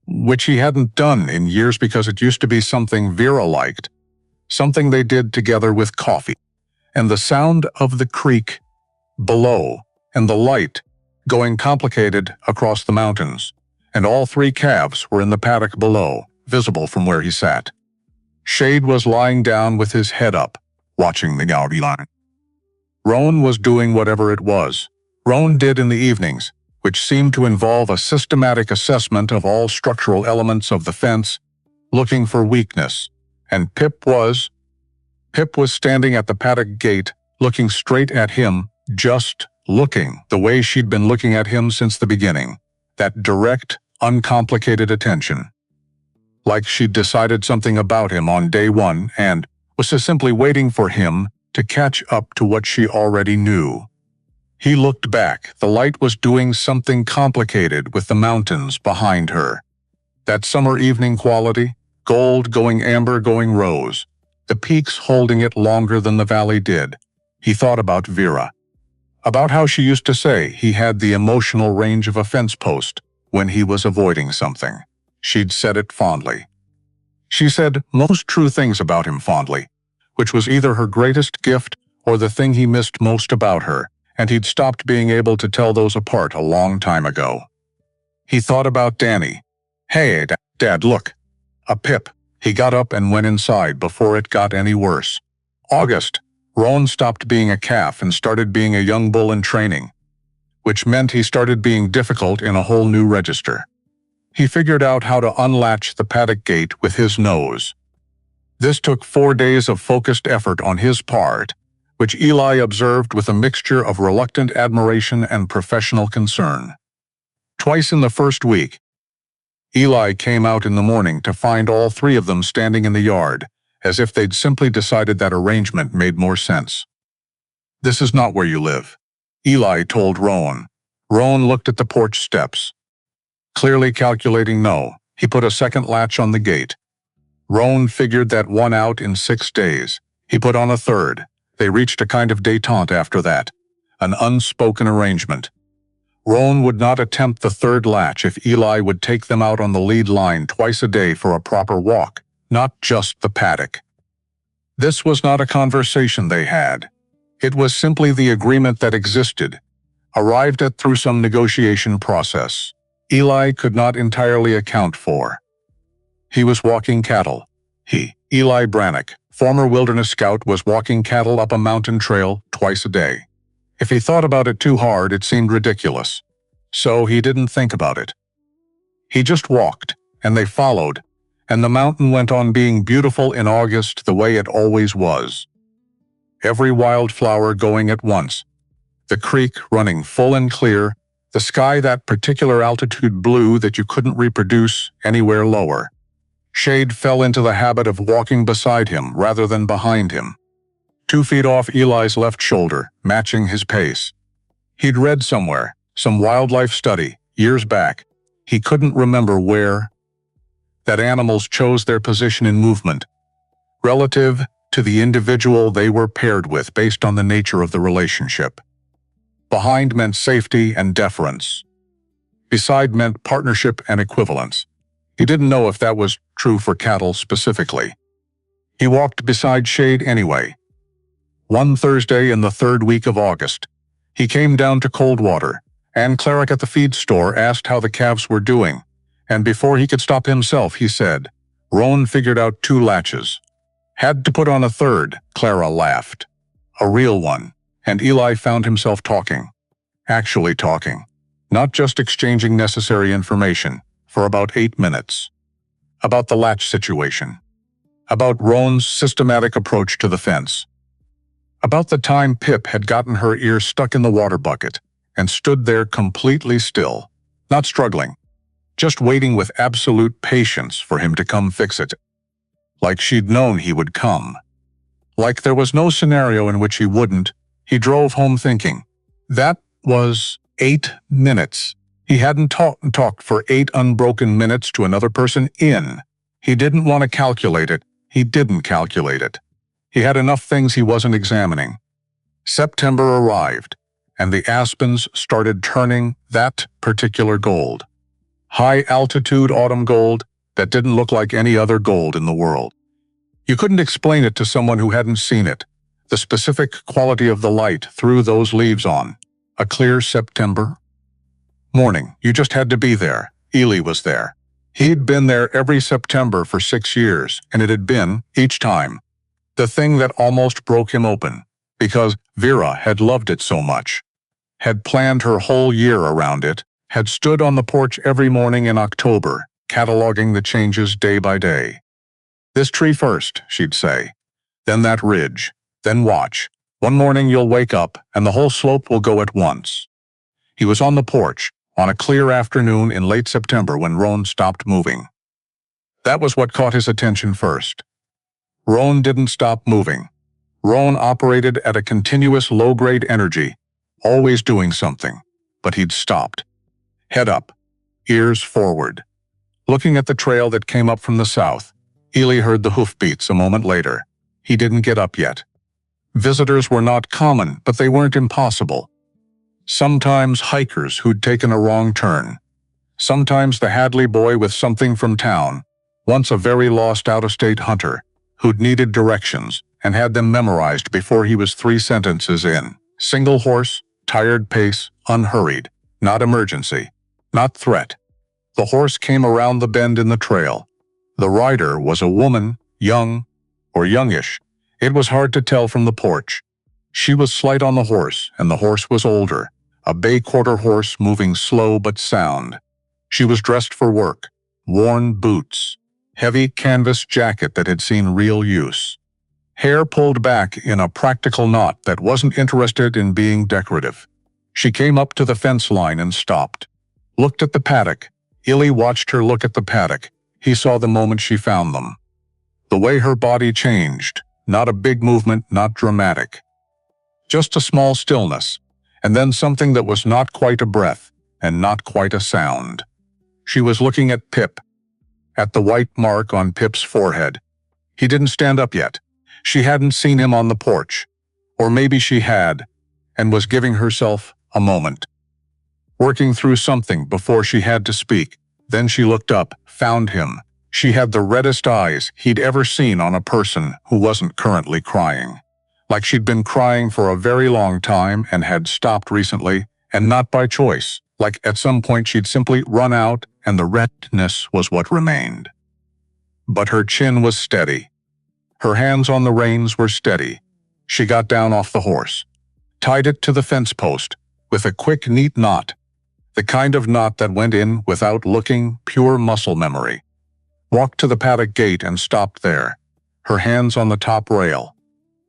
Speaker 1: which he hadn't done in years because it used to be something Vera liked, something they did together with coffee, and the sound of the creek below, and the light going complicated across the mountains, and all 3 calves were in the paddock below, visible from where he sat. Shade was lying down with his head up, watching the Gaudi line. Roan was doing whatever it was Roan did in the evenings, which seemed to involve a systematic assessment of all structural elements of the fence, looking for weakness. And Pip was standing at the paddock gate, looking straight at him, just looking the way she'd been looking at him since the beginning. That direct, uncomplicated attention. Like she'd decided something about him on day 1 and was just simply waiting for him to catch up to what she already knew. He looked back. The light was doing something complicated with the mountains behind her. That summer evening quality, gold going amber going rose, the peaks holding it longer than the valley did. He thought about Vera. About how she used to say he had the emotional range of a fence post when he was avoiding something. She'd said it fondly. She said most true things about him fondly, which was either her greatest gift or the thing he missed most about her, and he'd stopped being able to tell those apart a long time ago. He thought about Danny. Hey, Dad, look. A Pip. He got up and went inside before it got any worse. August. Roan stopped being a calf and started being a young bull in training, which meant he started being difficult in a whole new register. He figured out how to unlatch the paddock gate with his nose. This took 4 days of focused effort on his part, which Eli observed with a mixture of reluctant admiration and professional concern. Twice in the first week, Eli came out in the morning to find all 3 of them standing in the yard, as if they'd simply decided that arrangement made more sense. This is not where you live, Eli told Roan. Roan looked at the porch steps. Clearly calculating no, he put a second latch on the gate. Roan figured that 1 out in 6 days. He put on a third. They reached a kind of détente after that, an unspoken arrangement. Roan would not attempt the third latch if Eli would take them out on the lead line twice a day for a proper walk, not just the paddock. This was not a conversation they had. It was simply the agreement that existed, arrived at through some negotiation process. Eli could not entirely account for. He was walking cattle. Eli Brannock, former wilderness scout, was walking cattle up a mountain trail twice a day. If he thought about it too hard, it seemed ridiculous. So he didn't think about it. He just walked, and they followed, and the mountain went on being beautiful in August the way it always was. Every wildflower going at once, the creek running full and clear, the sky that particular altitude blue that you couldn't reproduce anywhere lower. Shade fell into the habit of walking beside him rather than behind him, 2 feet off Eli's left shoulder, matching his pace. He'd read somewhere, Some wildlife study, years back. He couldn't remember where. That animals chose their position in movement, relative to the individual they were paired with based on the nature of the relationship. Behind meant safety and deference. Beside meant partnership and equivalence. He didn't know if that was true for cattle specifically. He walked beside shade anyway. One Thursday in the third week of August, he came down to Coldwater, and Cleric at the feed store asked how the calves were doing, and before he could stop himself, he said, "Roan figured out 2 latches. Had to put on a third," Clara laughed. "A real one," and Eli found himself talking. Actually talking. Not just exchanging necessary information, for about 8 minutes. About the latch situation. About Roan's systematic approach to the fence. About the time Pip had gotten her ear stuck in the water bucket and stood there completely still, not struggling, just waiting with absolute patience for him to come fix it. Like she'd known he would come. Like there was no scenario in which he wouldn't. He drove home thinking, that was 8 minutes. He hadn't talked for 8 unbroken minutes to another person in. He didn't want to calculate it. He didn't calculate it. He had enough things he wasn't examining. September arrived, and the aspens started turning that particular gold. High-altitude autumn gold that didn't look like any other gold in the world. You couldn't explain it to someone who hadn't seen it, the specific quality of the light through those leaves on a clear September morning. You just had to be there. Ely was there. He'd been there every September for 6 years, and it had been, each time, the thing that almost broke him open, because Vera had loved it so much, had planned her whole year around it, had stood on the porch every morning in October, cataloging the changes day by day. "This tree first," she'd say. "Then that ridge. Then watch. One morning you'll wake up, and the whole slope will go at once." He was on the porch, on a clear afternoon in late September when Roan stopped moving. That was what caught his attention first. Roan didn't stop moving. Roan operated at a continuous low-grade energy, always doing something, but he'd stopped. Head up, ears forward. Looking at the trail that came up from the south, Ely heard the hoofbeats a moment later. He didn't get up yet. Visitors were not common, but they weren't impossible. Sometimes hikers who'd taken a wrong turn. Sometimes the Hadley boy with something from town, once a very lost out-of-state hunter, who'd needed directions and had them memorized before he was 3 sentences in. Single horse, tired pace, unhurried. Not emergency. Not threat. The horse came around the bend in the trail. The rider was a woman, young or youngish. It was hard to tell from the porch. She was slight on the horse, and the horse was older. A bay quarter horse moving slow but sound. She was dressed for work. Worn boots. Heavy canvas jacket that had seen real use. Hair pulled back in a practical knot that wasn't interested in being decorative. She came up to the fence line and stopped. Looked at the paddock. Ely watched her look at the paddock. He saw the moment she found them. The way her body changed. Not a big movement, not dramatic. Just a small stillness, and then something that was not quite a breath, and not quite a sound. She was looking at Pip. At the white mark on Pip's forehead. He didn't stand up yet. She hadn't seen him on the porch. Or maybe she had, and was giving herself a moment. Working through something before she had to speak. Then she looked up, found him. She had the reddest eyes he'd ever seen on a person who wasn't currently crying. Like she'd been crying for a very long time and had stopped recently, and not by choice. Like at some point she'd simply run out, and the redness was what remained. But her chin was steady. Her hands on the reins were steady. She got down off the horse. Tied it to the fence post, with a quick, neat knot. The kind of knot that went in without looking, pure muscle memory. Walked to the paddock gate and stopped there, her hands on the top rail.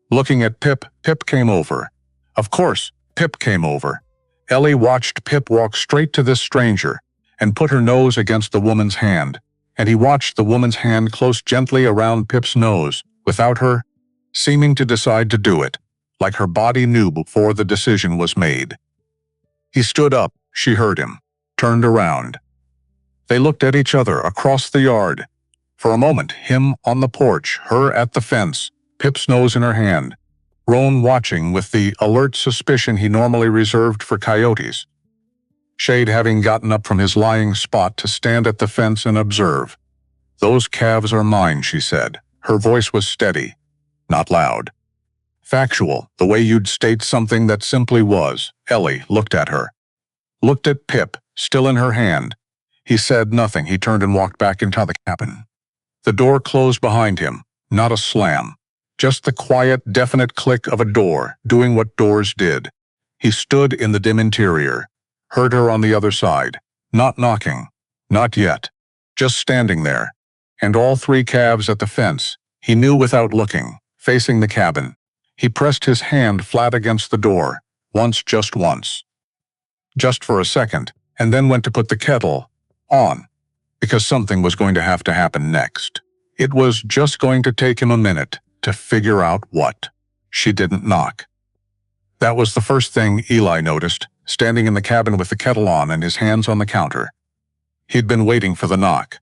Speaker 1: Looking at Pip, Pip came over. Of course, Pip came over. Ellie watched Pip walk straight to this stranger and put her nose against the woman's hand, and he watched the woman's hand close gently around Pip's nose, without her seeming to decide to do it, like her body knew before the decision was made. He stood up, she heard him, turned around. They looked at each other across the yard. For a moment, him on the porch, her at the fence, Pip's nose in her hand, Roan watching with the alert suspicion he normally reserved for coyotes. Shade having gotten up from his lying spot to stand at the fence and observe. "Those calves are mine," she said. Her voice was steady, not loud. Factual, the way you'd state something that simply was. Ellie looked at her. Looked at Pip, still in her hand. He said nothing. He turned and walked back into the cabin. The door closed behind him, not a slam. Just the quiet, definite click of a door, doing what doors did. He stood in the dim interior, heard her on the other side, not knocking, not yet, just standing there. And all three calves at the fence, he knew without looking, facing the cabin. He pressed his hand flat against the door, once, just once. Just for a second, and then went to put the kettle on, because something was going to have to happen next. It was just going to take him a minute to figure out what. She didn't knock. That was the first thing Eli noticed, standing in the cabin with the kettle on and his hands on the counter. He'd been waiting for the knock.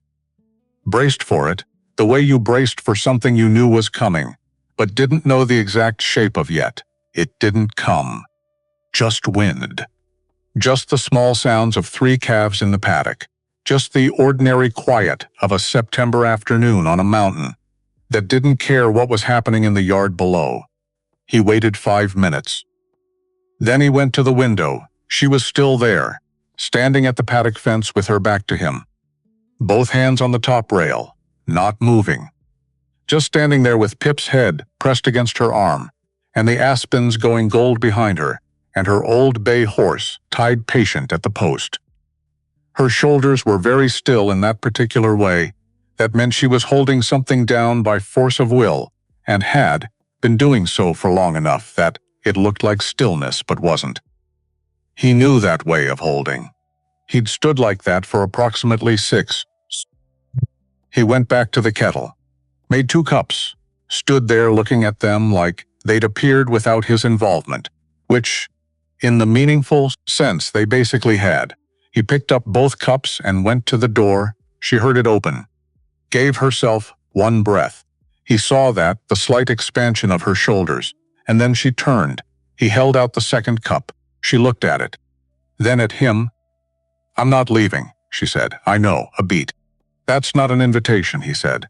Speaker 1: Braced for it, the way you braced for something you knew was coming, but didn't know the exact shape of yet. It didn't come. Just wind. Just the small sounds of three calves in the paddock. Just the ordinary quiet of a September afternoon on a mountain that didn't care what was happening in the yard below. He waited 5 minutes. Then he went to the window. She was still there, standing at the paddock fence with her back to him. Both hands on the top rail, not moving. Just standing there with Pip's head pressed against her arm, and the aspens going gold behind her, and her old bay horse tied patient at the post. Her shoulders were very still in that particular way. That meant she was holding something down by force of will, and had been doing so for long enough that it looked like stillness but wasn't. He knew that way of holding. He'd stood like that for approximately 6. He went back to the kettle, made 2 cups, stood there looking at them like they'd appeared without his involvement, which, in the meaningful sense they basically had. He picked up both cups and went to the door. She heard it open. Gave herself one breath. He saw that, the slight expansion of her shoulders, and then she turned. He held out the second cup. She looked at it. Then at him. "I'm not leaving," she said. "I know, a beat." "That's not an invitation," he said.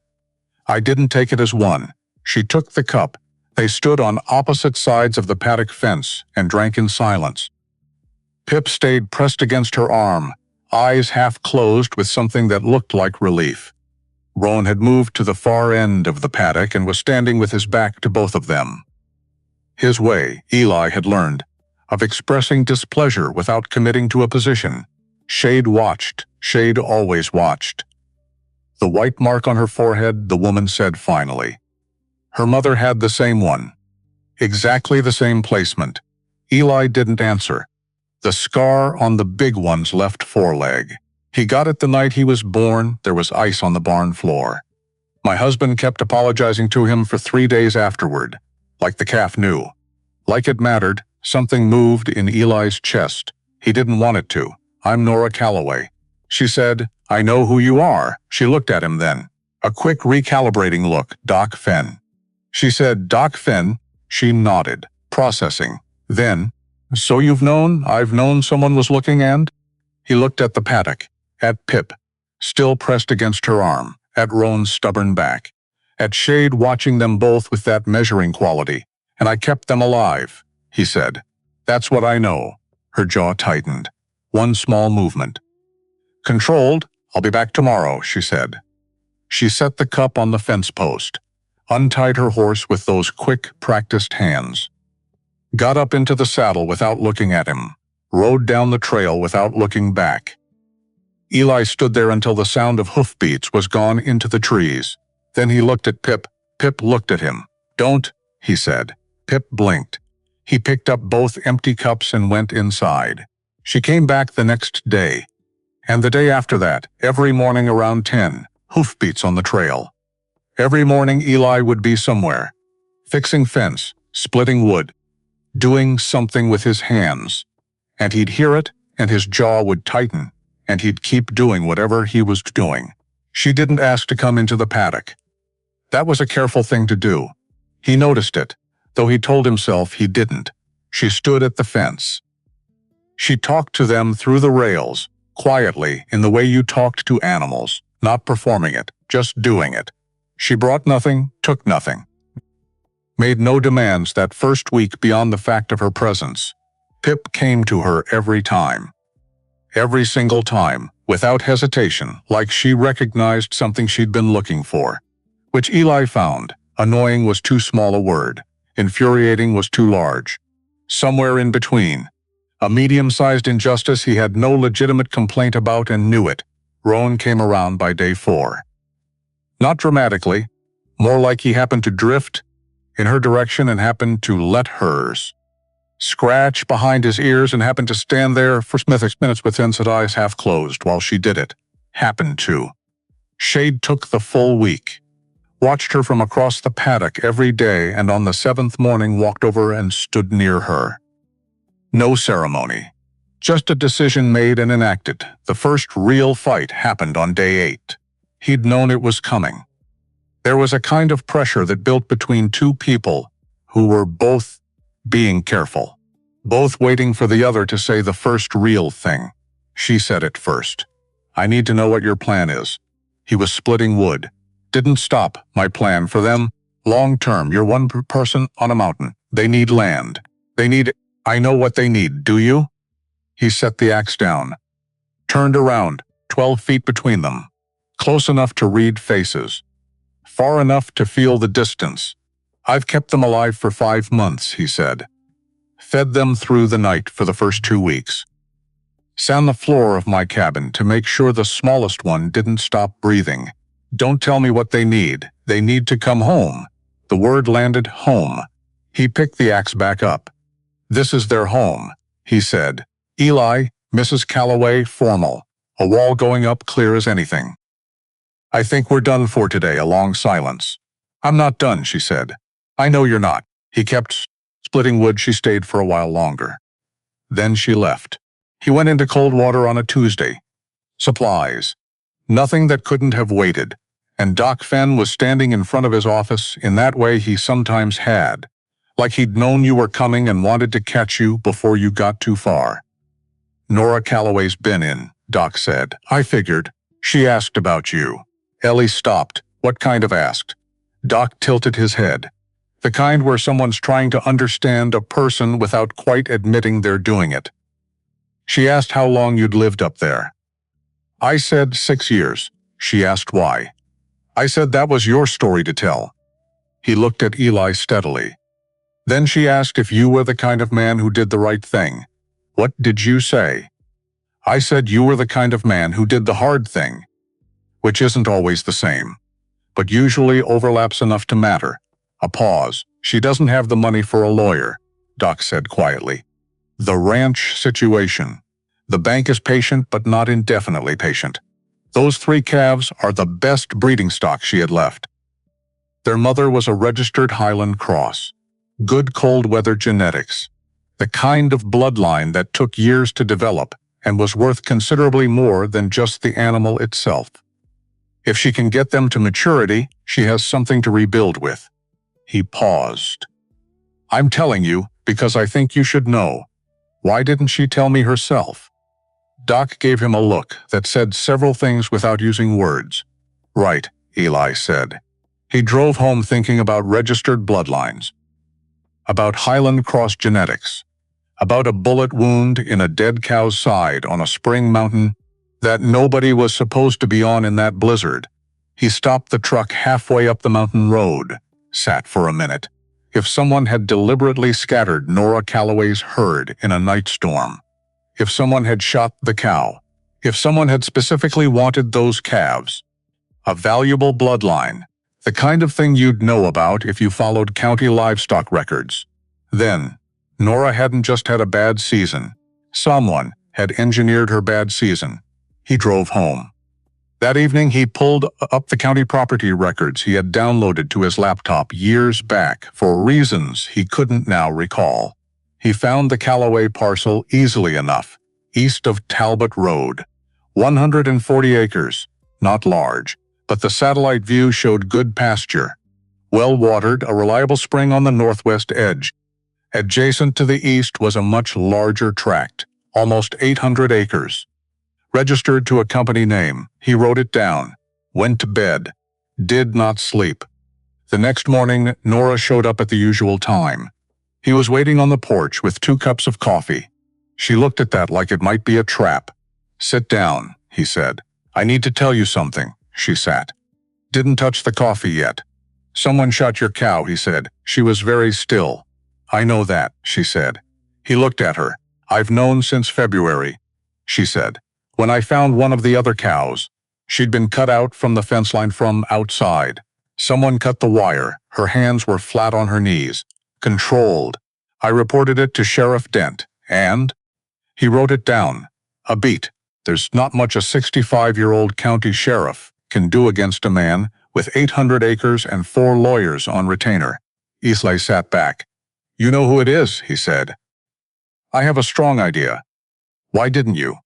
Speaker 1: "I didn't take it as one." She took the cup. They stood on opposite sides of the paddock fence and drank in silence. Pip stayed pressed against her arm, eyes half closed with something that looked like relief. Roan had moved to the far end of the paddock and was standing with his back to both of them. His way, Eli had learned, of expressing displeasure without committing to a position. Shade watched. Shade always watched. "The white mark on her forehead," the woman said finally. Her mother had the same one. Exactly the same placement. Eli didn't answer. The scar on the big one's left foreleg. He got it the night he was born. There was ice on the barn floor. My husband kept apologizing to him for 3 days afterward, like the calf knew. Like it mattered, something moved in Eli's chest. He didn't want it to. "I'm Nora Calloway." She said, "I know who you are." She looked at him then. A quick recalibrating look. "Doc Fenn." She said, "Doc Fenn." She nodded, processing. Then, "So you've known? I've known someone was looking and?" He looked at the paddock, at Pip, still pressed against her arm, at Roan's stubborn back, at Shade watching them both with that measuring quality. "And I kept them alive," he said. "That's what I know." Her jaw tightened. One small movement. "Controlled. I'll be back tomorrow," she said. She set the cup on the fence post, untied her horse with those quick, practiced hands. Got up into the saddle without looking at him, rode down the trail without looking back. Eli stood there until the sound of hoofbeats was gone into the trees. Then he looked at Pip. Pip looked at him. "Don't," he said. Pip blinked. He picked up both empty cups and went inside. She came back the next day, and the day after that, every morning around 10, hoofbeats on the trail. Every morning Eli would be somewhere, fixing fence, splitting wood, doing something with his hands, and he'd hear it and his jaw would tighten, and he'd keep doing whatever he was doing. She didn't ask to come into the paddock. That was a careful thing to do. He noticed it, though he told himself he didn't. She stood at the fence. She talked to them through the rails, quietly, in the way you talked to animals, not performing it, just doing it. She brought nothing, took nothing. Made no demands that first week beyond the fact of her presence. Pip came to her every time. Every single time, without hesitation, like she recognized something she'd been looking for. Which Eli found. Annoying was too small a word. Infuriating was too large. Somewhere in between. A medium-sized injustice he had no legitimate complaint about and knew it. Roan came around by day 4. Not dramatically, more like he happened to drift in her direction and happened to let hers. Scratch behind his ears and happened to stand there for minutes with innocent eyes half closed while she did it. Happened to. Shade took the full week. Watched her from across the paddock every day and on the 7th morning walked over and stood near her. No ceremony. Just a decision made and enacted. The first real fight happened on day 8. He'd known it was coming. There was a kind of pressure that built between two people who were both being careful, both waiting for the other to say the first real thing. She said it first. I need to know what your plan is. He was splitting wood. Didn't stop. My plan for them, long term. You're one person on a mountain. They need land. I know what they need, do you? He set the axe down. Turned around, 12 feet between them. Close enough to read faces. Far enough to feel the distance. I've kept them alive for 5 months, he said. Fed them through the night for the first 2 weeks. Sat on the floor of my cabin to make sure the smallest one didn't stop breathing. Don't tell me what they need. They need to come home. The word landed, home. He picked the axe back up. This is their home, he said. Eli, Mrs. Calloway, formal. A wall going up clear as anything. I think we're done for today, a long silence. I'm not done, she said. I know you're not. He kept splitting wood. She stayed for a while longer. Then she left. He went into cold water on a Tuesday. Supplies. Nothing that couldn't have waited. And Doc Fenn was standing in front of his office in that way he sometimes had. Like he'd known you were coming and wanted to catch you before you got too far. Nora Calloway's been in, Doc said. I figured. She asked about you. Ellie stopped. What kind of asked? Doc tilted his head. The kind where someone's trying to understand a person without quite admitting they're doing it. She asked how long you'd lived up there. I said 6 years. She asked why. I said that was your story to tell. He looked at Eli steadily. Then she asked if you were the kind of man who did the right thing. What did you say? I said you were the kind of man who did the hard thing, which isn't always the same, but usually overlaps enough to matter. A pause. She doesn't have the money for a lawyer, Doc said quietly. The ranch situation. The bank is patient, but not indefinitely patient. Those 3 calves are the best breeding stock she had left. Their mother was a registered Highland cross. Good cold weather genetics. The kind of bloodline that took years to develop and was worth considerably more than just the animal itself. If she can get them to maturity, she has something to rebuild with. He paused. I'm telling you because I think you should know. Why didn't she tell me herself? Doc gave him a look that said several things without using words. Right, Eli said. He drove home thinking about registered bloodlines. About Highland cross genetics. About a bullet wound in a dead cow's side on a spring mountain that nobody was supposed to be on in that blizzard. He stopped the truck halfway up the mountain road, sat for a minute. If someone had deliberately scattered Nora Calloway's herd in a night storm. If someone had shot the cow. If someone had specifically wanted those calves. A valuable bloodline. The kind of thing you'd know about if you followed county livestock records. Then, Nora hadn't just had a bad season. Someone had engineered her bad season. He drove home. That evening, he pulled up the county property records he had downloaded to his laptop years back for reasons he couldn't now recall. He found the Calloway parcel easily enough, east of Talbot Road. 140 acres, not large, but the satellite view showed good pasture. Well-watered, a reliable spring on the northwest edge. Adjacent to the east was a much larger tract, almost 800 acres. Registered to a company name, he wrote it down, went to bed, did not sleep. The next morning, Nora showed up at the usual time. He was waiting on the porch with 2 cups of coffee. She looked at that like it might be a trap. "Sit down," he said. "I need to tell you something." She sat. "Didn't touch the coffee yet." "Someone shot your cow," he said. She was very still. "I know that," she said. He looked at her. "I've known since February," she said. "When I found one of the other cows. She'd been cut out from the fence line from outside. Someone cut the wire. Her hands were flat on her knees. Controlled. I reported it to Sheriff Dent, and—" He wrote it down. "A beat. There's not much a 65-year-old county sheriff can do against a man with 800 acres and 4 lawyers on retainer." Islay sat back. "You know who it is," he said. "I have a strong idea." "Why didn't you?"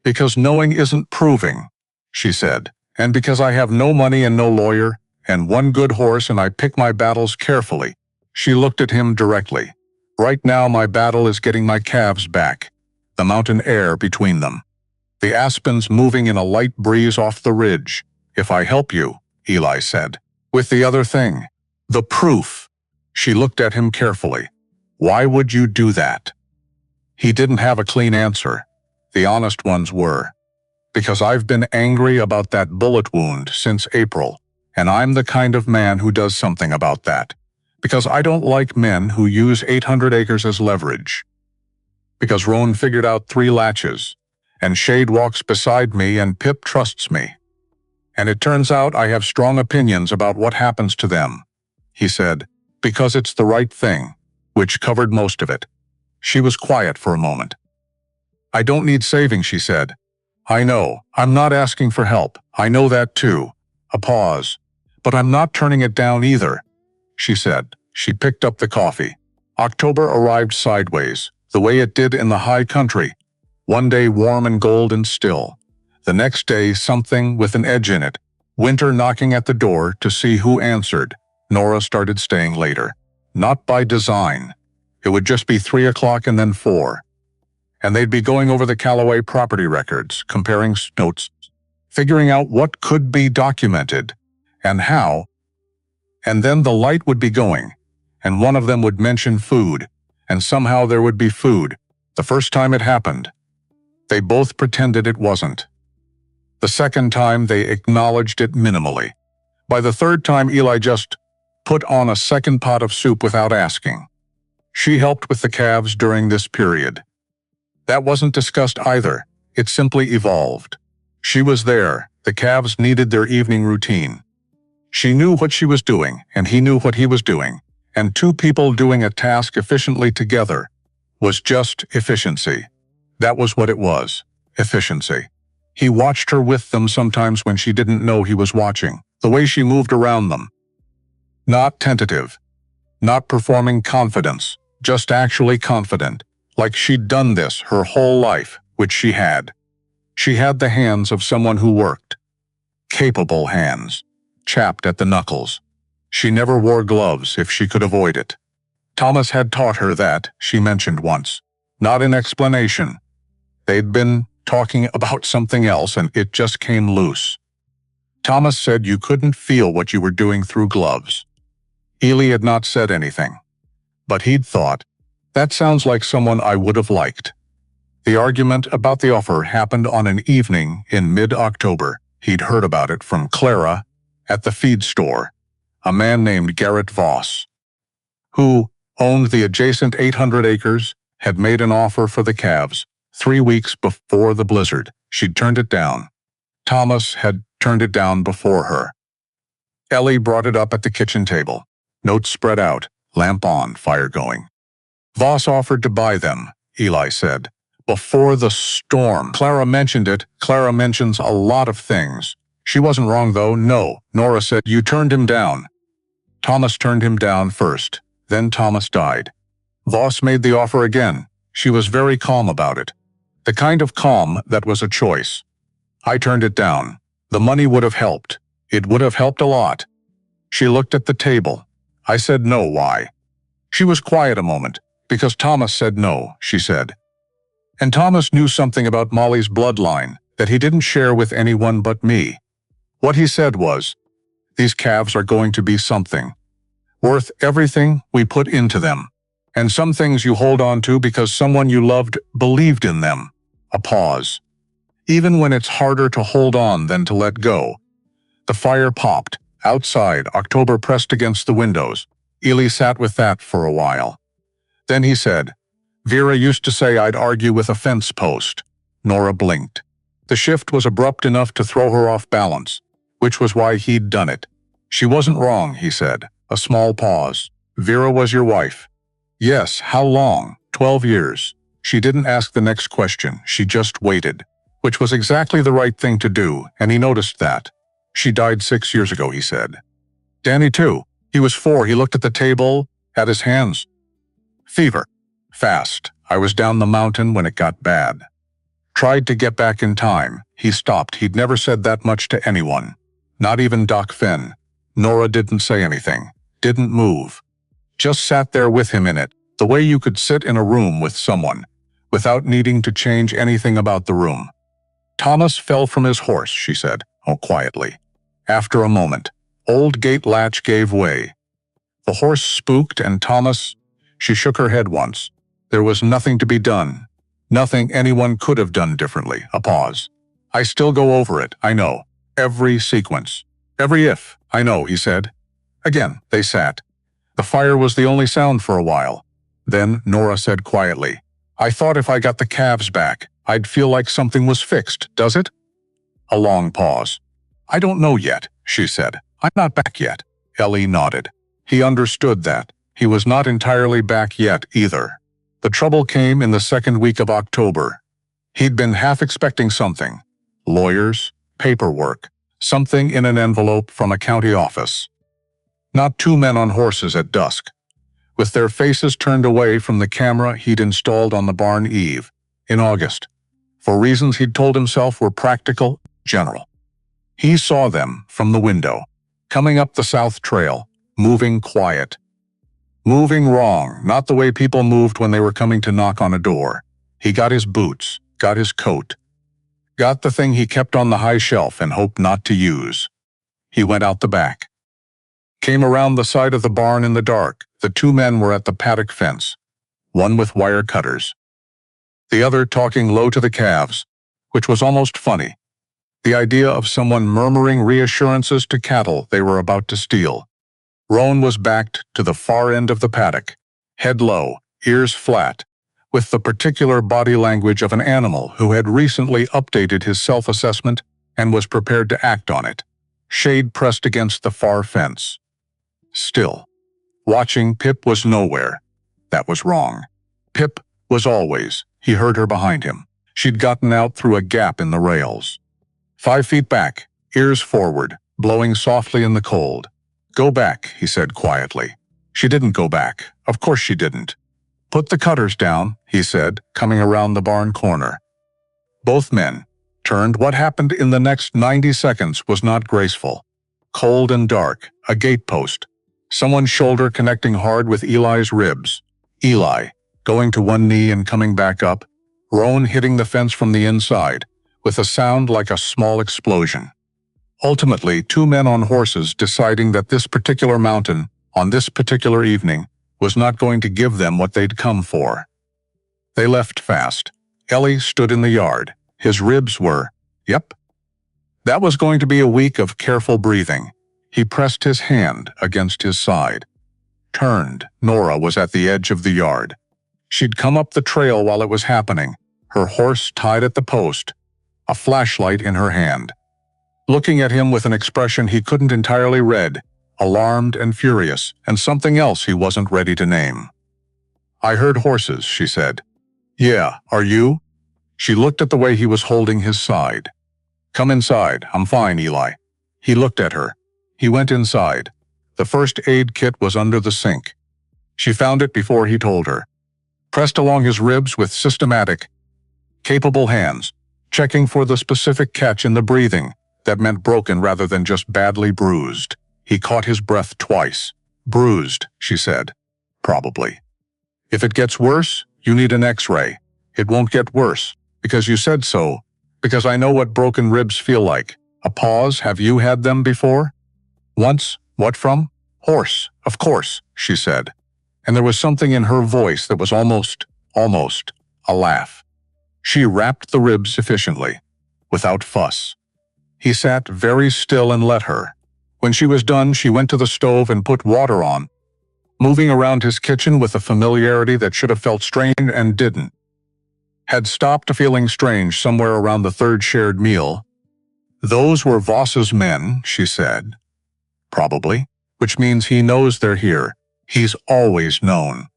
Speaker 1: "Because knowing isn't proving," she said. "And because I have no money and no lawyer, and 1 good horse, and I pick my battles carefully." She looked at him directly. "Right now my battle is getting my calves back. The mountain air between them. The aspens moving in a light breeze off the ridge. If I help you," Eli said. "With the other thing. The proof." She looked at him carefully. "Why would you do that?" He didn't have a clean answer. The honest ones were. "Because I've been angry about that bullet wound since April, and I'm the kind of man who does something about that. Because I don't like men who use 800 acres as leverage. Because Roan figured out 3 latches, and Shade walks beside me and Pip trusts me. And it turns out I have strong opinions about what happens to them," he said, "because it's the right thing," which covered most of it. She was quiet for a moment. "I don't need saving," she said. "I know. I'm not asking for help. I know that too." A pause. "But I'm not turning it down either," she said. She picked up the coffee. October arrived sideways, the way it did in the high country. One day warm and gold and still. The next day something with an edge in it. Winter knocking at the door to see who answered. Nora started staying later. Not by design. It would just be 3 o'clock and then 4. And they'd be going over the Callaway property records, comparing notes, figuring out what could be documented, and how. And then the light would be going, and one of them would mention food, and somehow there would be food. The first time it happened, they both pretended it wasn't. The second time they acknowledged it minimally. By the third time Eli just put on a second pot of soup without asking. She helped with the calves during this period. That wasn't discussed either. It simply evolved. She was there. The calves needed their evening routine. She knew what she was doing, and he knew what he was doing. And 2 people doing a task efficiently together was just efficiency. That was what it was. Efficiency. He watched her with them sometimes when she didn't know he was watching. The way she moved around them. Not tentative. Not performing confidence. Just actually confident. Like she'd done this her whole life, which she had. She had the hands of someone who worked. Capable hands. Chapped at the knuckles. She never wore gloves if she could avoid it. Thomas had taught her that, she mentioned once. Not in explanation. They'd been talking about something else and it just came loose. Thomas said you couldn't feel what you were doing through gloves. Ely had not said anything. But he'd thought, that sounds like someone I would have liked. The argument about the offer happened on an evening in mid-October. He'd heard about it from Clara at the feed store, a man named Garrett Voss, who owned the adjacent 800 acres, had made an offer for the calves 3 weeks before the blizzard. She'd turned it down. Thomas had turned it down before her. Ellie brought it up at the kitchen table. Notes spread out, lamp on, fire going. Voss offered to buy them, Eli said. Before the storm. Clara mentioned it. Clara mentions a lot of things. She wasn't wrong, though. No, Nora said, you turned him down. Thomas turned him down first. Then Thomas died. Voss made the offer again. She was very calm about it. The kind of calm that was a choice. I turned it down. The money would have helped. It would have helped a lot. She looked at the table. I said no. Why? She was quiet a moment. Because Thomas said no, she said. And Thomas knew something about Molly's bloodline that he didn't share with anyone but me. What he said was, these calves are going to be something. Worth everything we put into them. And some things you hold on to because someone you loved believed in them. A pause. Even when it's harder to hold on than to let go. The fire popped. Outside, October pressed against the windows. Eli sat with that for a while. Then he said, Vera used to say I'd argue with a fence post. Nora blinked. The shift was abrupt enough to throw her off balance, which was why he'd done it. She wasn't wrong, he said. A small pause. Vera was your wife. Yes, how long? 12 years. She didn't ask the next question, she just waited. Which was exactly the right thing to do, and he noticed that. She died 6 years ago, he said. Danny too. He was 4, he looked at the table, at his hands. Fever. Fast. I was down the mountain when it got bad. Tried to get back in time. He stopped. He'd never said that much to anyone. Not even Doc Finn. Nora didn't say anything. Didn't move. Just sat there with him in it, the way you could sit in a room with someone, without needing to change anything about the room. Thomas fell from his horse, she said, quietly. After a moment, old gate latch gave way. The horse spooked and Thomas... She shook her head once. There was nothing to be done. Nothing anyone could have done differently. A pause. I still go over it, I know. Every sequence. Every if, I know, he said. Again, they sat. The fire was the only sound for a while. Then Nora said quietly, I thought if I got the calves back, I'd feel like something was fixed, does it? A long pause. I don't know yet, she said. I'm not back yet. Ellie nodded. He understood that. He was not entirely back yet either. The trouble came in the second week of October. He'd been half expecting something. Lawyers, paperwork, something in an envelope from a county office. Not 2 men on horses at dusk, with their faces turned away from the camera he'd installed on the barn eave, in August, for reasons he'd told himself were practical, general. He saw them from the window, coming up the South Trail, moving quiet. Moving wrong, not the way people moved when they were coming to knock on a door. He got his boots, got his coat. Got the thing he kept on the high shelf and hoped not to use. He went out the back. Came around the side of the barn in the dark. The 2 men were at the paddock fence, one with wire cutters. The other talking low to the calves, which was almost funny. The idea of someone murmuring reassurances to cattle they were about to steal. Roan was backed to the far end of the paddock, head low, ears flat, with the particular body language of an animal who had recently updated his self-assessment and was prepared to act on it. Shade pressed against the far fence. Still. Watching Pip was nowhere. That was wrong. Pip was always. He heard her behind him. She'd gotten out through a gap in the rails. 5 feet back, ears forward, blowing softly in the cold. Go back, he said quietly. She didn't go back. Of course she didn't. Put the cutters down, he said, coming around the barn corner. Both men turned. What happened in the next 90 seconds was not graceful. Cold and dark, a gatepost. Someone's shoulder connecting hard with Eli's ribs. Eli, going to one knee and coming back up. Roan hitting the fence from the inside, with a sound like a small explosion. Ultimately, 2 men on horses deciding that this particular mountain, on this particular evening, was not going to give them what they'd come for. They left fast. Ellie stood in the yard. His ribs were, yep. That was going to be a week of careful breathing. He pressed his hand against his side. Turned. Nora was at the edge of the yard. She'd come up the trail while it was happening, her horse tied at the post, a flashlight in her hand. Looking at him with an expression he couldn't entirely read, alarmed and furious, and something else he wasn't ready to name. I heard horses, she said. Yeah, are you? She looked at the way he was holding his side. Come inside, I'm fine, Eli. He looked at her. He went inside. The first aid kit was under the sink. She found it before he told her. Pressed along his ribs with systematic, Capable hands, checking for the specific catch in the breathing that meant broken rather than just badly bruised. He caught his breath twice. Bruised, she said. Probably. If it gets worse, you need an X-ray. It won't get worse, because you said so, because I know what broken ribs feel like. A pause, have you had them before? Once. What from? Horse, of course, she said. And there was something in her voice that was almost, a laugh. She wrapped the ribs efficiently, without fuss. He sat very still and let her. When she was done, she went to the stove and put water on, moving around his kitchen with a familiarity that should have felt strange and didn't. Had stopped feeling strange somewhere around the third shared meal. Those were Voss's men, she said. Probably, which means he knows they're here. He's always known.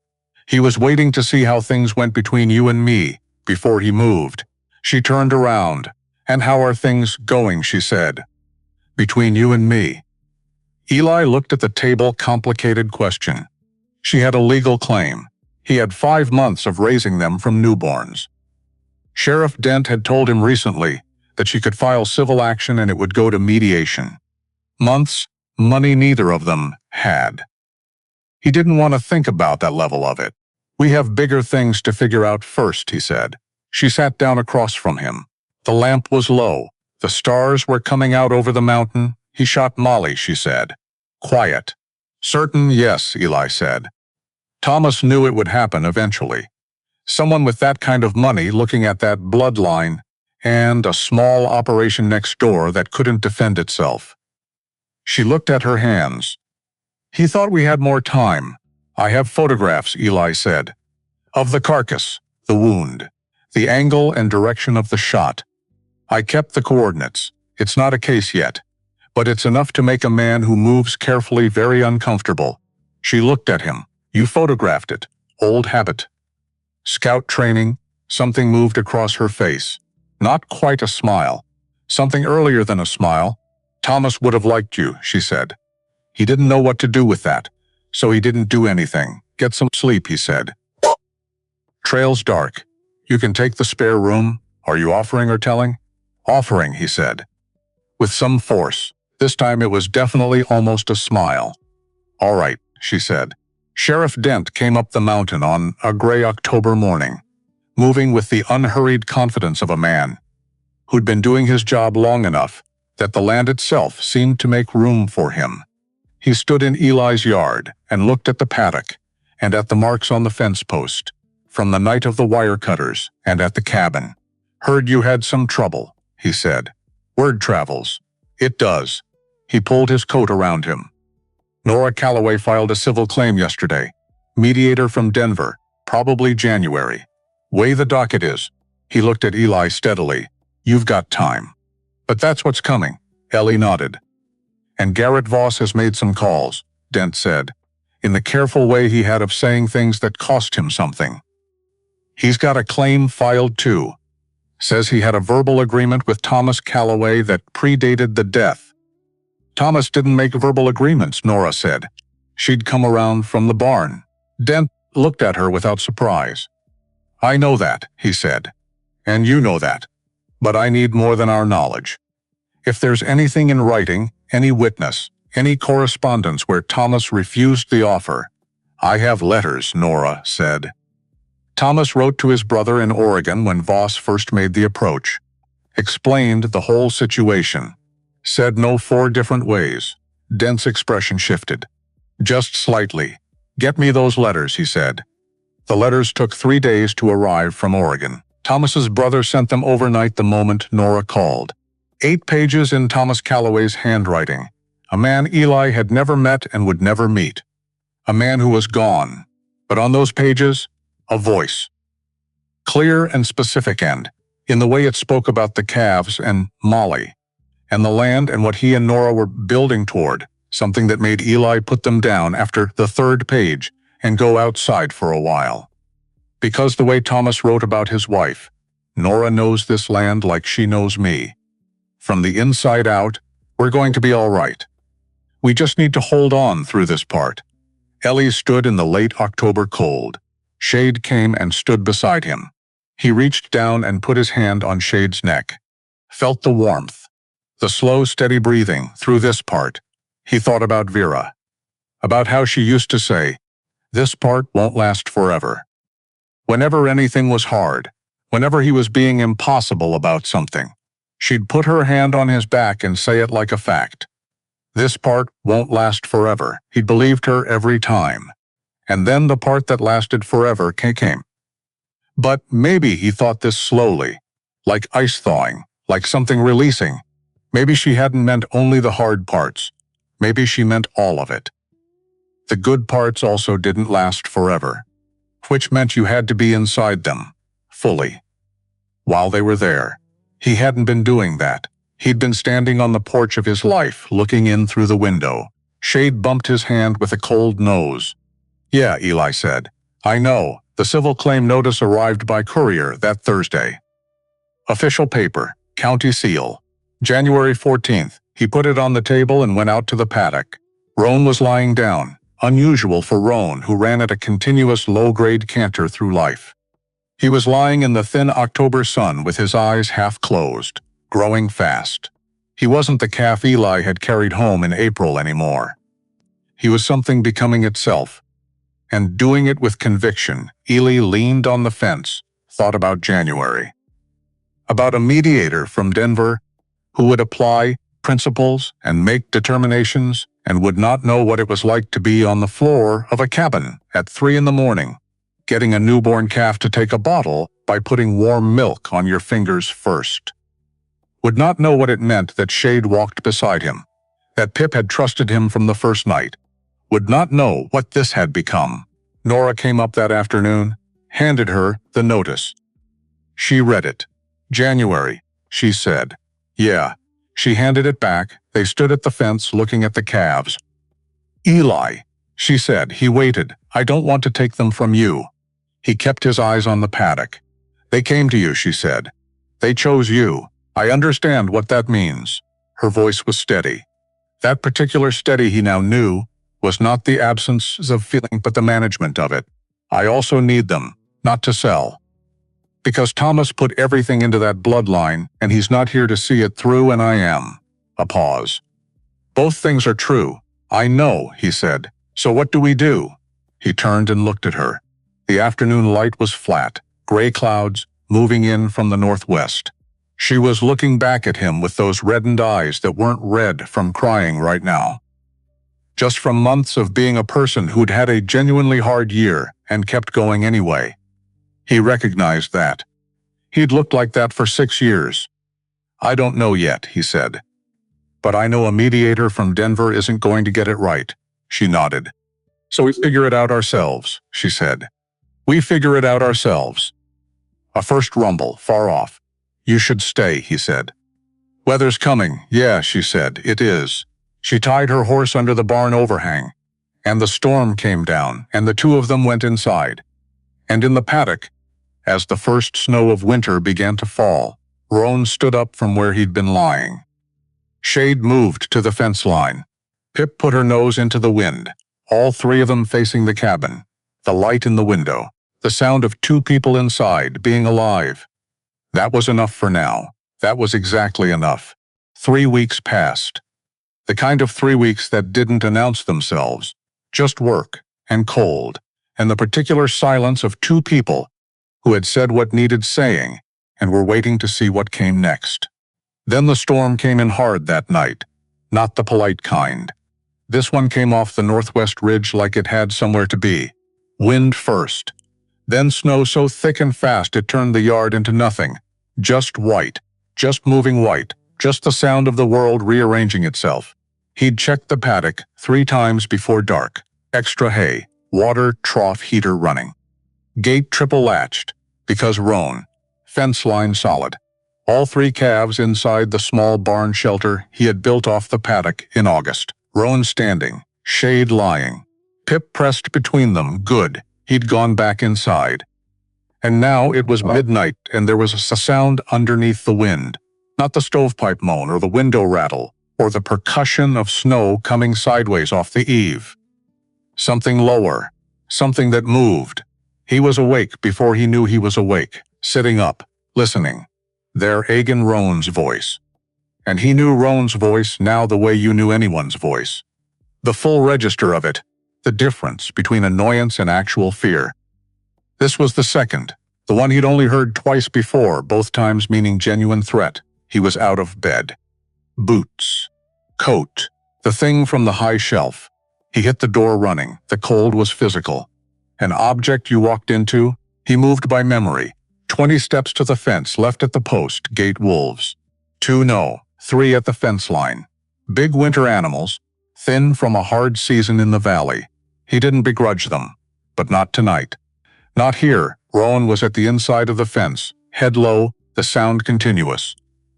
Speaker 1: He was waiting to see how things went between you and me before he moved. She turned around. And how are things going, she said. Between you and me. Eli looked at the table, complicated question. She had a legal claim. He had 5 months of raising them from newborns. Sheriff Dent had told him recently that she could file civil action and it would go to mediation. Months, money neither of them had. He didn't want to think about that level of it. We have bigger things to figure out first, he said. She sat down across from him. The lamp was low. The stars were coming out over the mountain. He shot Molly, she said. Quiet. Certain, yes, Eli said. Thomas knew it would happen eventually. Someone with that kind of money looking at that bloodline and a small operation next door that couldn't defend itself. She looked at her hands. He thought we had more time. I have photographs, Eli said. Of the carcass, the wound, the angle and direction of the shot. I kept the coordinates. It's not a case yet, but it's enough to make a man who moves carefully very uncomfortable. She looked at him. You photographed it. Old habit. Scout training. Something moved across her face. Not quite a smile. Something earlier than a smile. Thomas would have liked you, she said. He didn't know what to do with that, so he didn't do anything. Get some sleep, he said. Trail's dark. You can take the spare room. Are you offering or telling? Offering, he said. With some force. This time it was definitely almost a smile. All right, she said. Sheriff Dent came up the mountain on a gray October morning, moving with the unhurried confidence of a man who'd been doing his job long enough that the land itself seemed to make room for him. He stood in Eli's yard and looked at the paddock and at the marks on the fence post from the night of the wire cutters and at the cabin. Heard you had some trouble, he said. Word travels. It does. He pulled his coat around him. Nora Calloway filed a civil claim yesterday. Mediator from Denver, probably January. Way the docket is. He looked at Eli steadily. You've got time. But that's what's coming. Ellie nodded. And Garrett Voss has made some calls, Dent said, in the careful way he had of saying things that cost him something. He's got a claim filed too. Says he had a verbal agreement with Thomas Calloway that predated the death. Thomas didn't make verbal agreements, Nora said. She'd come around from the barn. Dent looked at her without surprise. I know that, he said. And you know that. But I need more than our knowledge. If there's anything in writing, any witness, any correspondence where Thomas refused the offer. I have letters, Nora said. Thomas wrote to his brother in Oregon when Voss first made the approach. Explained the whole situation. Said no 4 different ways. Dent's expression shifted. Just slightly. Get me those letters, he said. The letters took 3 days to arrive from Oregon. Thomas's brother sent them overnight the moment Nora called. 8 pages in Thomas Calloway's handwriting. A man Eli had never met and would never meet. A man who was gone. But on those pages, a voice. Clear and specific and, in the way it spoke about the calves and Molly, and the land and what he and Nora were building toward, something that made Eli put them down after the 3rd page and go outside for a while. Because the way Thomas wrote about his wife, Nora knows this land like she knows me. From the inside out, we're going to be all right. We just need to hold on through this part. Ellie stood in the late October cold. Shade came and stood beside him. He reached down and put his hand on Shade's neck. Felt the warmth. The slow, steady breathing through this part. He thought about Vera. About how she used to say, "This part won't last forever." Whenever anything was hard, whenever he was being impossible about something, she'd put her hand on his back and say it like a fact. This part won't last forever. He believed her every time. And then the part that lasted forever came. But maybe he thought this slowly, like ice thawing, like something releasing. Maybe she hadn't meant only the hard parts. Maybe she meant all of it. The good parts also didn't last forever, which meant you had to be inside them, fully. While they were there, he hadn't been doing that. He'd been standing on the porch of his life, looking in through the window. Shade bumped his hand with a cold nose. "Yeah," Eli said. "I know. The civil claim notice arrived by courier that Thursday. Official paper, county seal. January 14th. He put it on the table and went out to the paddock. Roan was lying down, unusual for Roan, who ran at a continuous low-grade canter through life. He was lying in the thin October sun with his eyes half closed, growing fast. He wasn't the calf Eli had carried home in April anymore. He was something becoming itself. And doing it with conviction. Eli leaned on the fence, thought about January. About a mediator from Denver who would apply principles and make determinations and would not know what it was like to be on the floor of a cabin at 3 a.m, getting a newborn calf to take a bottle by putting warm milk on your fingers first. Would not know what it meant that Shade walked beside him, that Pip had trusted him from the first night. Would not know what this had become. Nora came up that afternoon, handed her the notice. She read it. "January," she said. "Yeah." She handed it back. They stood at the fence looking at the calves. "Eli," she said. He waited. "I don't want to take them from you." He kept his eyes on the paddock. "They came to you," she said. "They chose you. I understand what that means." Her voice was steady. That particular steady, he now knew, was not the absence of feeling but the management of it. "I also need them, not to sell. Because Thomas put everything into that bloodline, and he's not here to see it through, and I am." A pause. "Both things are true. I know," he said. "So what do we do?" He turned and looked at her. The afternoon light was flat, gray clouds moving in from the northwest. She was looking back at him with those reddened eyes that weren't red from crying right now. Just from months of being a person who'd had a genuinely hard year and kept going anyway. He recognized that. He'd looked like that for 6 years. "I don't know yet," he said. "But I know a mediator from Denver isn't going to get it right." She nodded. "So we figure it out ourselves," she said. "We figure it out ourselves." A first rumble, far off. "You should stay," he said. "Weather's coming." "Yeah," she said, "it is." She tied her horse under the barn overhang, and the storm came down, and the two of them went inside. And in the paddock, as the first snow of winter began to fall, Roan stood up from where he'd been lying. Shade moved to the fence line. Pip put her nose into the wind, all three of them facing the cabin, the light in the window, the sound of two people inside being alive. That was enough for now. That was exactly enough. 3 weeks passed. The kind of 3 weeks that didn't announce themselves, just work and cold, and the particular silence of two people who had said what needed saying and were waiting to see what came next. Then the storm came in hard that night, not the polite kind. This one came off the northwest ridge like it had somewhere to be. Wind first. Then snow so thick and fast it turned the yard into nothing. Just white, just moving white, just the sound of the world rearranging itself. He'd checked the paddock 3 times before dark. Extra hay, water trough heater running. Gate triple latched, because Roan. Fence line solid. All 3 calves inside the small barn shelter he had built off the paddock in August. Roan standing, Shade lying. Pip pressed between them, good. He'd gone back inside. And now it was midnight and there was a sound underneath the wind. Not the stovepipe moan or the window rattle or the percussion of snow coming sideways off the eave. Something lower, something that moved. He was awake before he knew he was awake. sitting up, listening. There Agan Roan's voice. And he knew Roan's voice now the way you knew anyone's voice. The full register of it, the difference between annoyance and actual fear. This was the second, the one he'd only heard twice before, both times meaning genuine threat. He was out of bed. Boots. Coat. The thing from the high shelf. He hit the door running. The cold was physical. An object you walked into, he moved by memory. 20 steps to the fence, left at the post, gate wolves. 2 no, 3 at the fence line. Big winter animals, thin from a hard season in the valley. He didn't begrudge them. But not tonight. Not here. Roan was at the inside of the fence, head low, the sound continuous.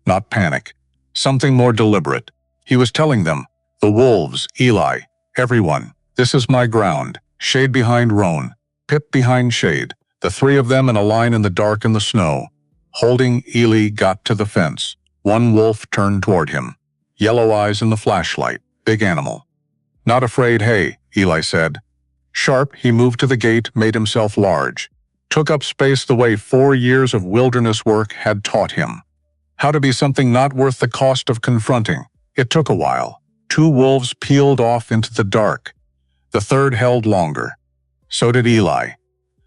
Speaker 1: Not panic. Something more deliberate. He was telling them, the wolves, Eli, everyone, this is my ground. Shade behind Roan, Pip behind Shade, the 3 of them in a line in the dark and the snow. Holding Eli got to the fence. One wolf turned toward him. Yellow eyes in the flashlight, big animal. Not afraid, hey, Eli said. Sharp, he moved to the gate, made himself large. Took up space the way 4 years of wilderness work had taught him. How to be something not worth the cost of confronting. It took a while. 2 wolves peeled off into the dark. The third held longer. So did Eli.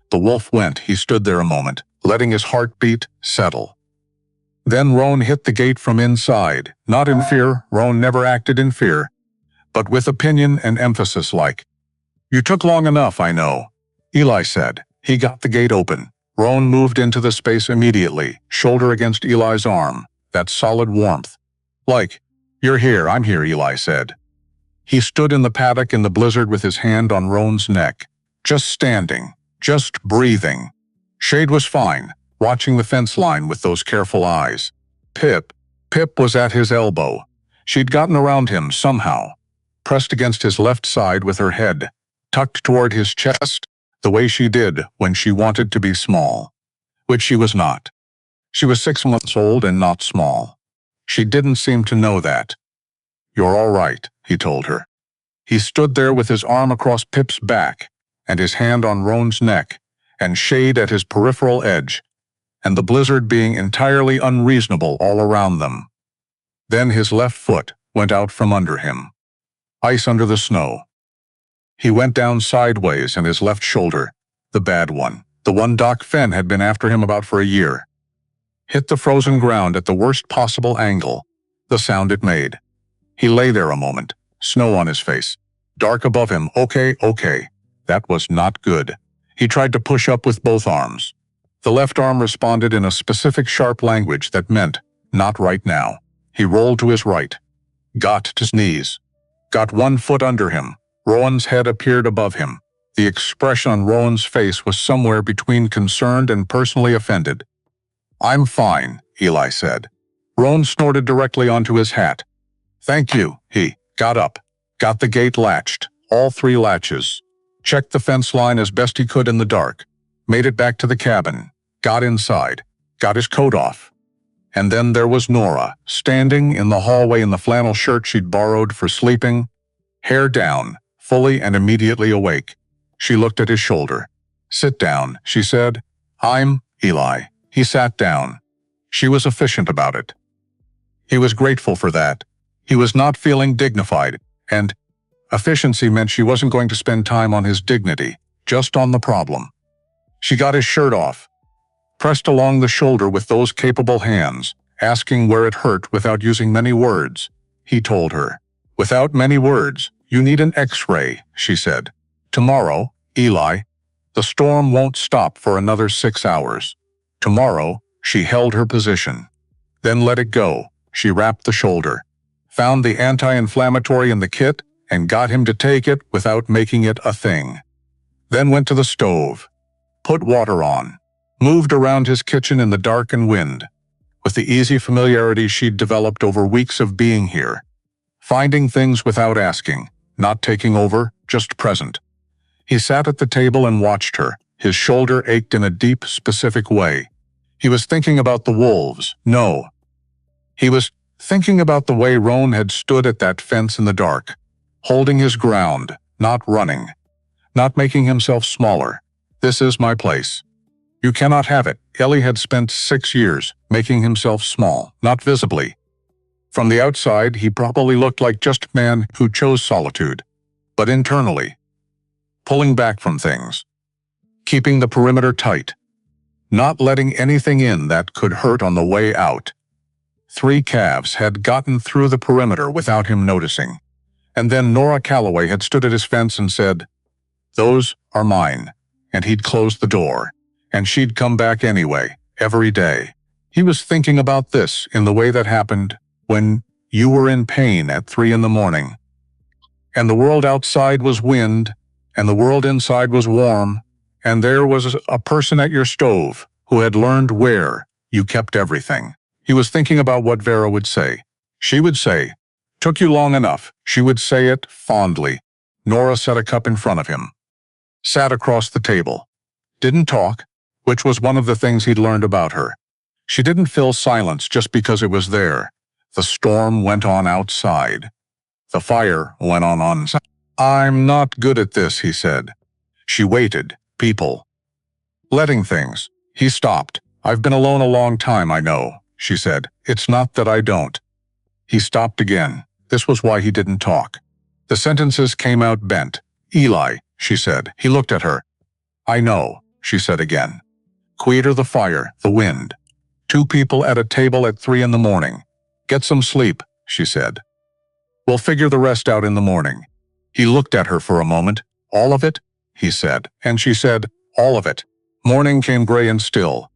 Speaker 1: The wolf went. He stood there a moment, letting his heartbeat settle. Then Roan hit the gate from inside. Not in fear. Roan never acted in fear. But with opinion and emphasis like, you took long enough, I know. Eli said. He got the gate open. Roan moved into the space immediately, shoulder against Eli's arm. That solid warmth. Like, you're here, I'm here, Eli said. He stood in the paddock in the blizzard with his hand on Roan's neck. Just standing. Just breathing. Shade was fine, watching the fence line with those careful eyes. Pip was at his elbow. She'd gotten around him somehow. Pressed against his left side with her head, tucked toward his chest, the way she did when she wanted to be small. Which she was not. She was 6 months old and not small. She didn't seem to know that. You're all right, he told her. He stood there with his arm across Pip's back, and his hand on Roan's neck, and Shade at his peripheral edge, and the blizzard being entirely unreasonable all around them. Then his left foot went out from under him. Ice under the snow. He went down sideways and his left shoulder, the bad one, the one Doc Fenn had been after him about for a year, hit the frozen ground at the worst possible angle, the sound it made. He lay there a moment, snow on his face, dark above him. Okay. That was not good. He tried to push up with both arms. The left arm responded in a specific sharp language that meant, not right now. He rolled to his right. Got to his knees. Got 1 foot under him. Roan's head appeared above him. The expression on Roan's face was somewhere between concerned and personally offended. I'm fine, Eli said. Roan snorted directly onto his hat. Thank you, he got up. Got the gate latched, all 3 latches. Checked the fence line as best he could in the dark. Made it back to the cabin. Got inside. Got his coat off. And then there was Nora, standing in the hallway in the flannel shirt she'd borrowed for sleeping. Hair down, fully and immediately awake. She looked at his shoulder. Sit down, she said. I'm Eli. He sat down. She was efficient about it. He was grateful for that. He was not feeling dignified, and efficiency meant she wasn't going to spend time on his dignity, just on the problem. She got his shirt off, pressed along the shoulder with those capable hands, asking where it hurt without using many words. He told her. Without many words, you need an X-ray, she said. Tomorrow, Eli, the storm won't stop for another 6 hours. Tomorrow, she held her position. Then let it go. She wrapped the shoulder, found the anti-inflammatory in the kit, and got him to take it without making it a thing. Then went to the stove, put water on, moved around his kitchen in the dark and wind, with the easy familiarity she'd developed over weeks of being here, finding things without asking, not taking over, just present. He sat at the table and watched her. His shoulder ached in a deep, specific way. He was thinking about the wolves. No. He was thinking about the way Roan had stood at that fence in the dark, holding his ground, not running, not making himself smaller. This is my place. You cannot have it. Ellie had spent 6 years making himself small, not visibly. From the outside, he probably looked like just a man who chose solitude. But internally, pulling back from things, keeping the perimeter tight, not letting anything in that could hurt on the way out. 3 calves had gotten through the perimeter without him noticing. And then Nora Calloway had stood at his fence and said, "Those are mine." And he'd closed the door. And she'd come back anyway, every day. He was thinking about this in the way that happened when you were in pain at 3 in the morning. And the world outside was wind, and the world inside was warm, and there was a person at your stove who had learned where you kept everything. He was thinking about what Vera would say. She would say, "Took you long enough." She would say it fondly. Nora set a cup in front of him, sat across the table, didn't talk, which was one of the things he'd learned about her. She didn't fill silence just because it was there. The storm went on outside. The fire went on inside. "I'm not good at this," he said. She waited. People. Letting things. He stopped. "I've been alone a long time, I know," she said. "It's not that I don't." He stopped again. This was why he didn't talk. The sentences came out bent. "Eli," she said. He looked at her. "I know," she said again. Quieter, the fire, the wind. 2 people at a table at 3 in the morning. "Get some sleep," she said. "We'll figure the rest out in the morning." He looked at her for a moment. "All of it?" he said. And she said, "All of it." Morning came gray and still.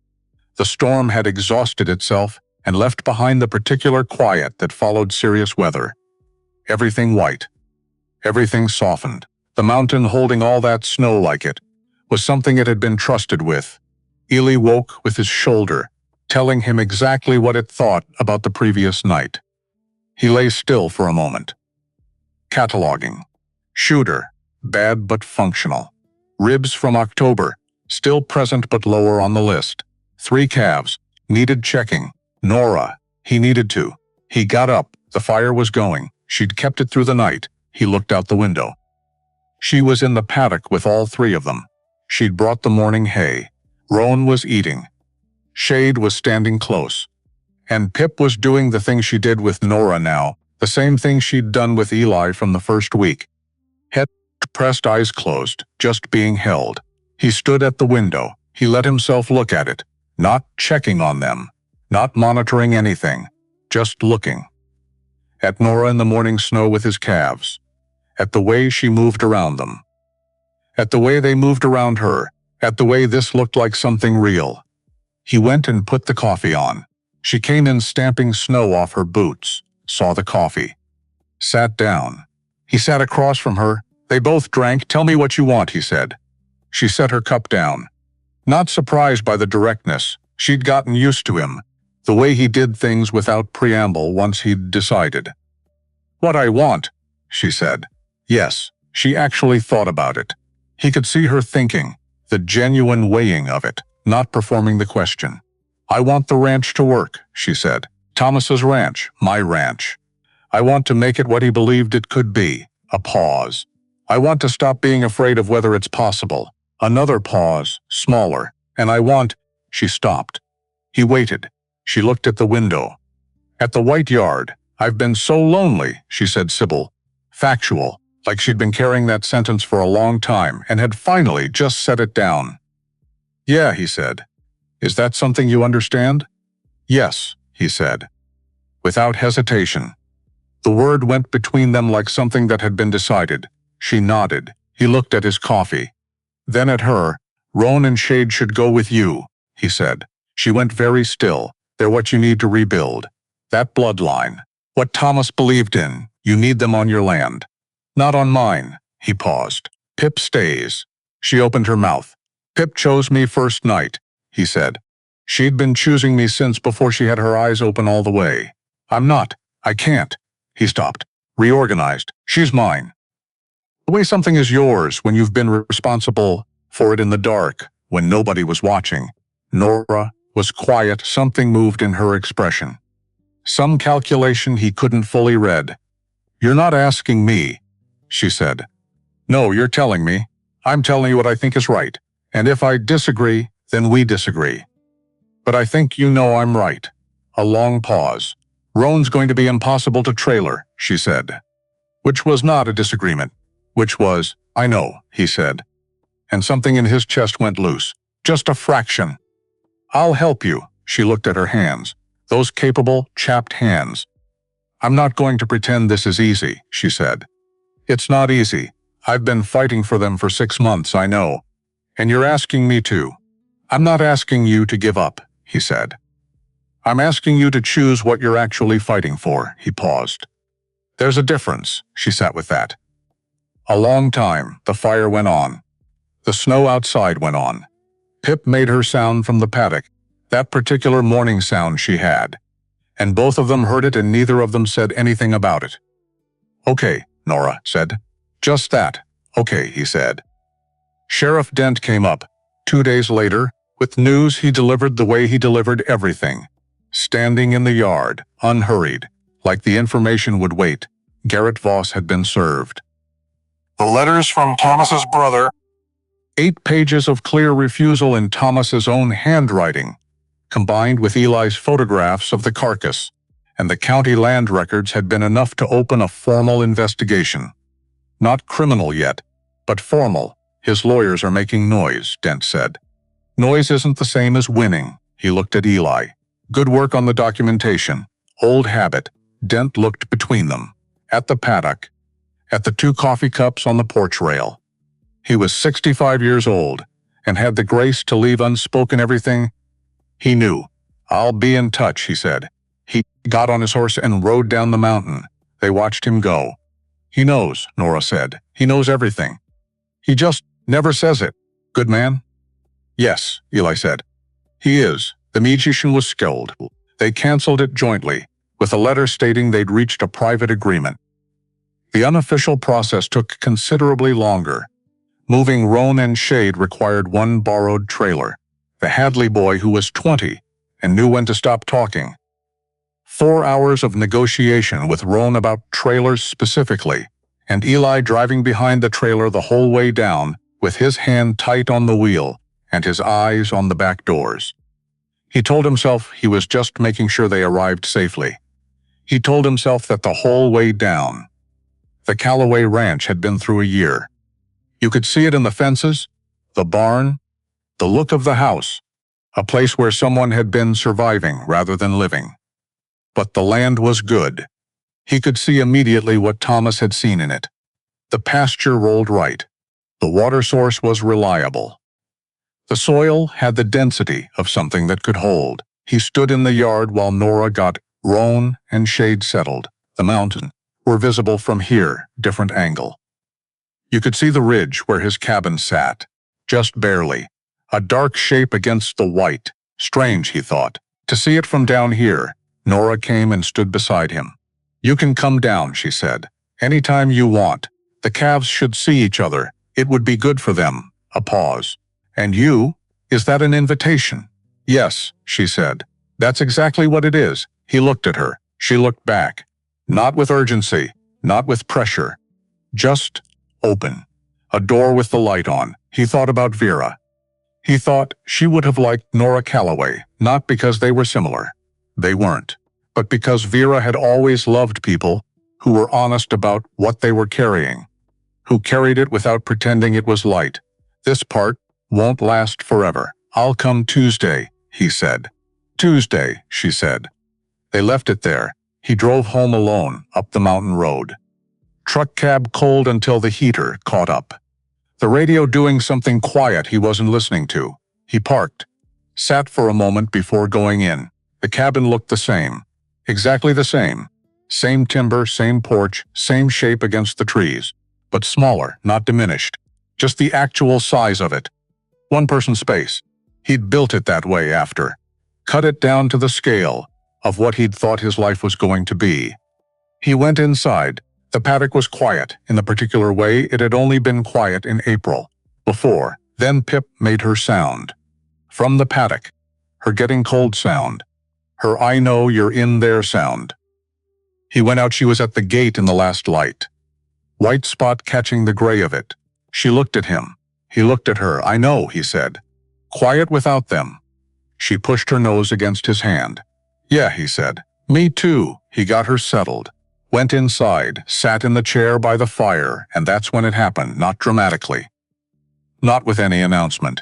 Speaker 1: The storm had exhausted itself and left behind the particular quiet that followed serious weather. Everything white. Everything softened. The mountain holding all that snow like it was something it had been trusted with. Eli woke with his shoulder, telling him exactly what it thought about the previous night. He lay still for a moment. Cataloging. Shooter. Bad but functional. Ribs from October. Still present but lower on the list. 3 calves. Needed checking. Nora. He needed to. He got up. The fire was going. She'd kept it through the night. He looked out the window. She was in the paddock with all 3 of them. She'd brought the morning hay. Roan was eating. Shade was standing close. And Pip was doing the thing she did with Nora now, the same thing she'd done with Eli from the first week. Head pressed, eyes closed, just being held. He stood at the window. He let himself look at it, not checking on them, not monitoring anything, just looking. At Nora in the morning snow with his calves. At the way she moved around them. At the way they moved around her. At the way this looked like something real. He went and put the coffee on. She came in stamping snow off her boots, saw the coffee. Sat down. He sat across from her. They both drank. "Tell me what you want," he said. She set her cup down. Not surprised by the directness. She'd gotten used to him, the way he did things without preamble once he'd decided. "What I want," she said. Yes, she actually thought about it. He could see her thinking, the genuine weighing of it, not performing the question. "I want the ranch to work," she said. "Thomas's ranch, my ranch. I want to make it what he believed it could be." A pause. "I want to stop being afraid of whether it's possible." Another pause, smaller. "And I want—" She stopped. He waited. She looked at the window. At the white yard. "I've been so lonely," she said, Sybil. Factual, like she'd been carrying that sentence for a long time and had finally just set it down. "Yeah," he said. "Is that something you understand?" "Yes," he said. Without hesitation. The word went between them like something that had been decided. She nodded. He looked at his coffee. Then at her. "Roan and Shade should go with you," he said. She went very still. "They're what you need to rebuild. That bloodline. What Thomas believed in. You need them on your land." "Not on mine." He paused. "Pip stays." She opened her mouth. "Pip chose me first night," he said. "She'd been choosing me since before she had her eyes open all the way. I'm not. I can't." He stopped. Reorganized. "She's mine. The way something is yours when you've been responsible for it in the dark, when nobody was watching." Nora was quiet. Something moved in her expression. Some calculation he couldn't fully read. "You're not asking me," she said. "No, you're telling me. I'm telling you what I think is right. And if I disagree, Then we disagree. But I think you know I'm right. A long pause. Roan's going to be impossible to trailer, she said. Which was not a disagreement. Which was, I know, he said. And something in his chest went loose. Just a fraction. I'll help you. She looked at her hands. Those capable, chapped hands. I'm not going to pretend this is easy, she said. It's not easy. I've been fighting for them for 6 months, I know. And you're asking me to. I'm not asking you to give up, he said. I'm asking you to choose what you're actually fighting for, he paused. There's a difference, she sat with that. A long time, the fire went on. The snow outside went on. Pip made her sound from the paddock, that particular morning sound she had. And both of them heard it and neither of them said anything about it. Okay, Nora said. Just that. Okay, he said. Sheriff Dent came up, 2 days later, with news he delivered the way he delivered everything. Standing in the yard, unhurried, like the information would wait, Garrett Voss had been served. The letters from Thomas's brother. 8 pages of clear refusal in Thomas's own handwriting, combined with Eli's photographs of the carcass, and the county land records had been enough to open a formal investigation. Not criminal yet, but formal. His lawyers are making noise, Dent said. Noise isn't the same as winning. He looked at Eli. Good work on the documentation. Old habit. Dent looked between them. At the paddock. At the 2 coffee cups on the porch rail. He was 65 years old, and had the grace to leave unspoken everything he knew. I'll be in touch, he said. He got on his horse and rode down the mountain. They watched him go. He knows, Nora said. He knows everything. He just never says it. Good man? Yes, Eli said. He is. The magician was skilled. They canceled it jointly, with a letter stating they'd reached a private agreement. The unofficial process took considerably longer. Moving Roan and Shade required 1 borrowed trailer. The Hadley boy who was 20 and knew when to stop talking. 4 hours of negotiation with Roan about trailers specifically, and Eli driving behind the trailer the whole way down with his hand tight on the wheel and his eyes on the back doors. He told himself he was just making sure they arrived safely. He told himself that the whole way down. The Calloway Ranch had been through a year. You could see it in the fences, the barn, the look of the house, a place where someone had been surviving rather than living. But the land was good. He could see immediately what Thomas had seen in it. The pasture rolled right. The water source was reliable. The soil had the density of something that could hold. He stood in the yard while Nora got Roan and Shade settled. The mountain were visible from here, different angle. You could see the ridge where his cabin sat, just barely, a dark shape against the white. Strange, he thought, to see it from down here. Nora came and stood beside him. You can come down, she said, anytime you want. The calves should see each other. It would be good for them. A pause. And you? Is that an invitation? Yes, she said. That's exactly what it is. He looked at her. She looked back. Not with urgency, not with pressure. Just open. A door with the light on. He thought about Vera. He thought she would have liked Nora Calloway, not because they were similar. They weren't. But because Vera had always loved people who were honest about what they were carrying, who carried it without pretending it was light. This part won't last forever. I'll come Tuesday, he said. Tuesday, she said. They left it there. He drove home alone, up the mountain road. Truck cab cold until the heater caught up. The radio doing something quiet he wasn't listening to. He parked, sat for a moment before going in. The cabin looked the same. Exactly the same. Same timber, same porch, same shape against the trees. But smaller, not diminished. Just the actual size of it. 1-person space. He'd built it that way after. Cut it down to the scale of what he'd thought his life was going to be. He went inside. The paddock was quiet in the particular way it had only been quiet in April. Before, then Pip made her sound. From the paddock. Her getting cold sound. Her I know you're in there sound. He went out. She was at the gate in the last light. White spot catching the gray of it. She looked at him. He looked at her. I know, he said. quiet without them. She pushed her nose against his hand. Yeah, he said. Me too. He got her settled. Went inside, sat in the chair by the fire, and that's when it happened, not dramatically. Not with any announcement.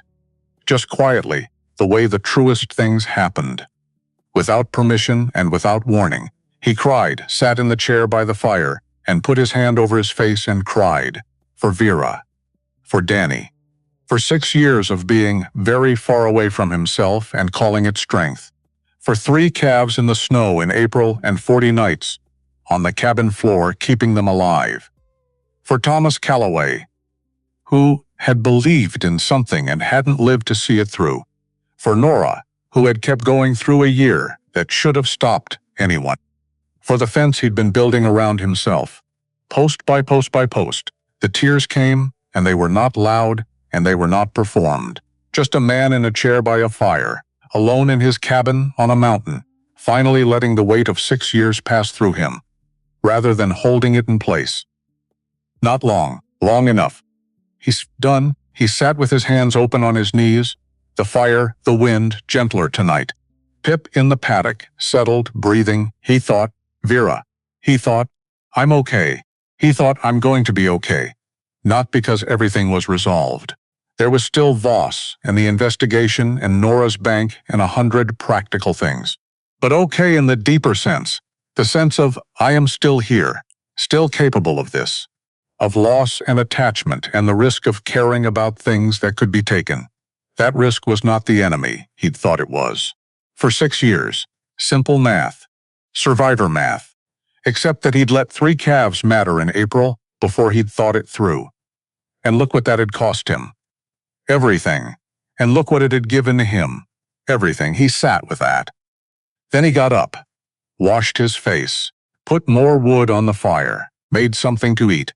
Speaker 1: Just quietly, the way the truest things happened. Without permission and without warning, he cried, sat in the chair by the fire, and put his hand over his face and cried. For Vera. For Danny. For 6 years of being very far away from himself and calling it strength. For 3 calves in the snow in April and 40 nights on the cabin floor keeping them alive. For Thomas Calloway, who had believed in something and hadn't lived to see it through. For Nora, who had kept going through a year that should have stopped anyone. For the fence he'd been building around himself. Post by post by post, the tears came, and they were not loud, and they were not performed. Just a man in a chair by a fire, alone in his cabin on a mountain, finally letting the weight of 6 years pass through him, rather than holding it in place. Not long, long enough. He's done. He sat with his hands open on his knees, the fire, the wind, gentler tonight. Pip in the paddock, settled, breathing. He thought, Vera. He thought, I'm okay. He thought, I'm going to be okay. Not because everything was resolved. There was still Voss and the investigation and Nora's bank and 100 practical things. But okay in the deeper sense. The sense of, I am still here, still capable of this, of loss and attachment and the risk of caring about things that could be taken. That risk was not the enemy he'd thought it was. For 6 years, simple math, survivor math, except that he'd let 3 calves matter in April before he'd thought it through. And look what that had cost him. Everything. And look what it had given him. Everything. He sat with that. Then he got up, washed his face, put more wood on the fire, made something to eat.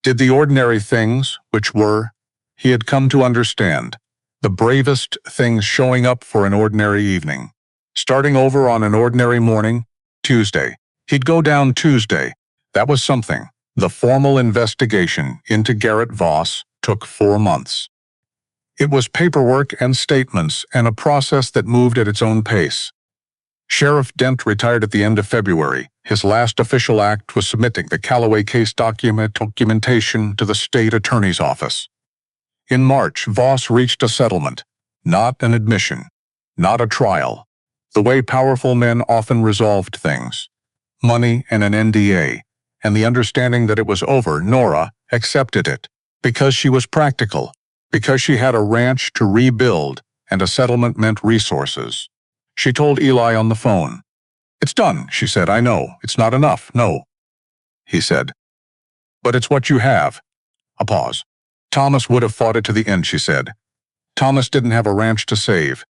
Speaker 1: Did the ordinary things, which were, he had come to understand, the bravest things showing up for an ordinary evening. Starting over on an ordinary morning, Tuesday. He'd go down Tuesday. That was something. The formal investigation into Garrett Voss took 4 months. It was paperwork and statements and a process that moved at its own pace. Sheriff Dent retired at the end of February. His last official act was submitting the Calloway case documentation to the state attorney's office. In March, Voss reached a settlement, not an admission, not a trial. The way powerful men often resolved things. Money and an NDA, and the understanding that it was over. Nora accepted it, because she was practical, because she had a ranch to rebuild, and a settlement meant resources. She told Eli on the phone. It's done, she said. I know. It's not enough. No. He said. But it's what you have. A pause. Thomas would have fought it to the end, she said. Thomas didn't have a ranch to save.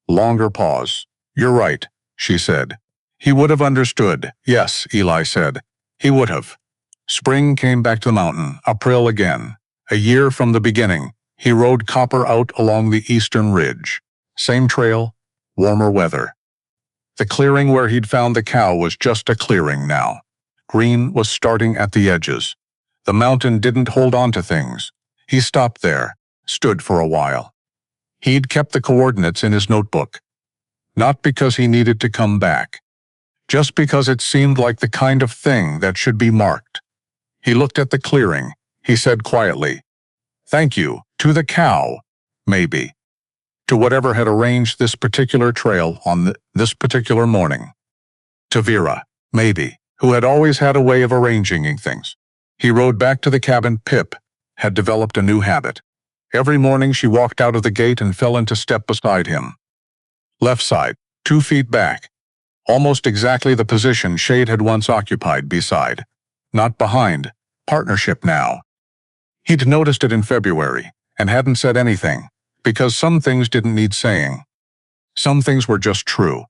Speaker 1: Longer pause. You're right, she said. He would have understood. Yes, Eli said. He would have. Spring came back to the mountain. April again. A year from the beginning. He rode Copper out along the eastern ridge. Same trail. Warmer weather. The clearing where he'd found the cow was just a clearing now. Green was starting at the edges. The mountain didn't hold on to things. He stopped there, stood for a while. He'd kept the coordinates in his notebook. Not because he needed to come back. Just because it seemed like the kind of thing that should be marked. He looked at the clearing. He said quietly, "Thank you, to the cow, maybe. To whatever had arranged this particular trail on this particular morning. To Vera, maybe, who had always had a way of arranging things." He rode back to the cabin. Pip had developed a new habit. Every morning she walked out of the gate and fell into step beside him. Left side, 2 feet back. Almost exactly the position Shade had once occupied beside. Not behind. Partnership now. He'd noticed it in February and hadn't said anything, because some things didn't need saying. Some things were just true.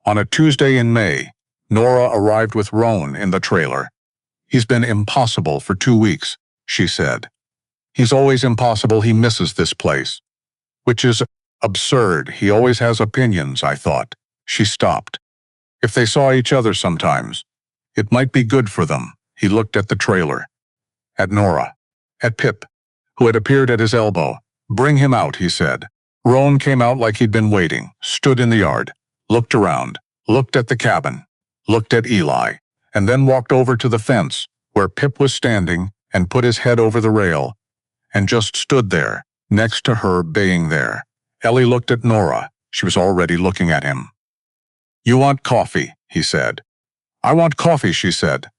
Speaker 1: On a Tuesday in May, Nora arrived with Roan in the trailer. "He's been impossible for 2 weeks," she said. "He's always impossible. He misses this place." Which is absurd. He always has opinions, I thought. She stopped. If they saw each other sometimes, it might be good for them. He looked at the trailer. At Nora. At Pip, who had appeared at his elbow. "Bring him out," he said. Roan came out like he'd been waiting, stood in the yard, looked around, looked at the cabin, looked at Eli, and then walked over to the fence, where Pip was standing, and put his head over the rail, and just stood there, next to her, baying there. Ellie looked at Nora. She was already looking at him. "You want coffee," he said. "I want coffee," she said.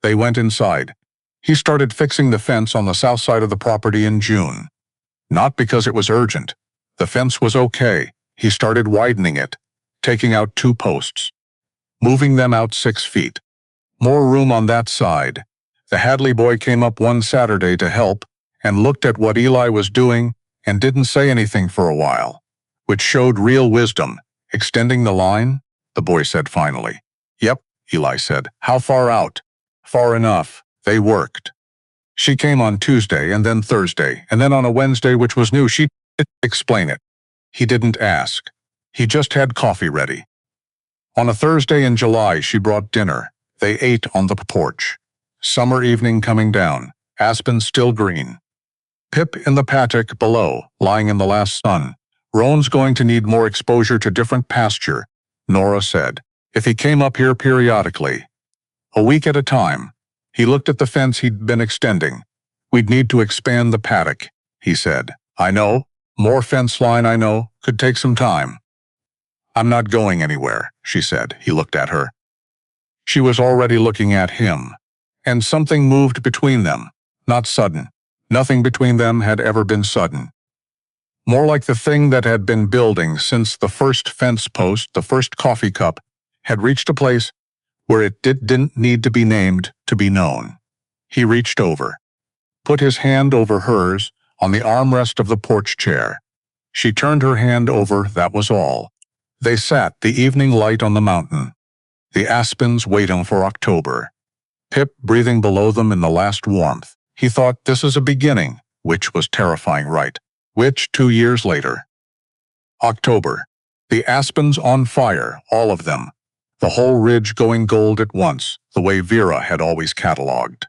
Speaker 1: They went inside. He started fixing the fence on the south side of the property in June. Not because it was urgent. The fence was okay. He started widening it, taking out 2 posts, moving them out 6 feet. More room on that side. The Hadley boy came up one Saturday to help and looked at what Eli was doing and didn't say anything for a while, which showed real wisdom. "Extending the line?" the boy said finally. "Yep," Eli said. "How far out?" "Far enough." They worked. She came on Tuesday and then Thursday and then on a Wednesday, which was new. She didn't explain it. He didn't ask. He just had coffee ready. On a Thursday in July, she brought dinner. They ate on the porch. Summer evening coming down, aspens still green. Pip in the paddock below, lying in the last sun. "Roan's going to need more exposure to different pasture," Nora said, "if he came up here periodically. A week at a time." He looked at the fence he'd been extending. "We'd need to expand the paddock," he said. "I know. More fence line, I know. Could take some time." "I'm not going anywhere," she said. He looked at her. She was already looking at him. And something moved between them. Not sudden. Nothing between them had ever been sudden. More like the thing that had been building since the first fence post, the first coffee cup, had reached a place where it didn't need to be named to be known. He reached over, put his hand over hers on the armrest of the porch chair. She turned her hand over, that was all. They sat, the evening light on the mountain, the aspens waiting for October. Pip breathing below them in the last warmth. He thought, this is a beginning, which was terrifying, right? Which 2 years later. October. The aspens on fire, all of them. The whole ridge going gold at once, the way Vera had always catalogued.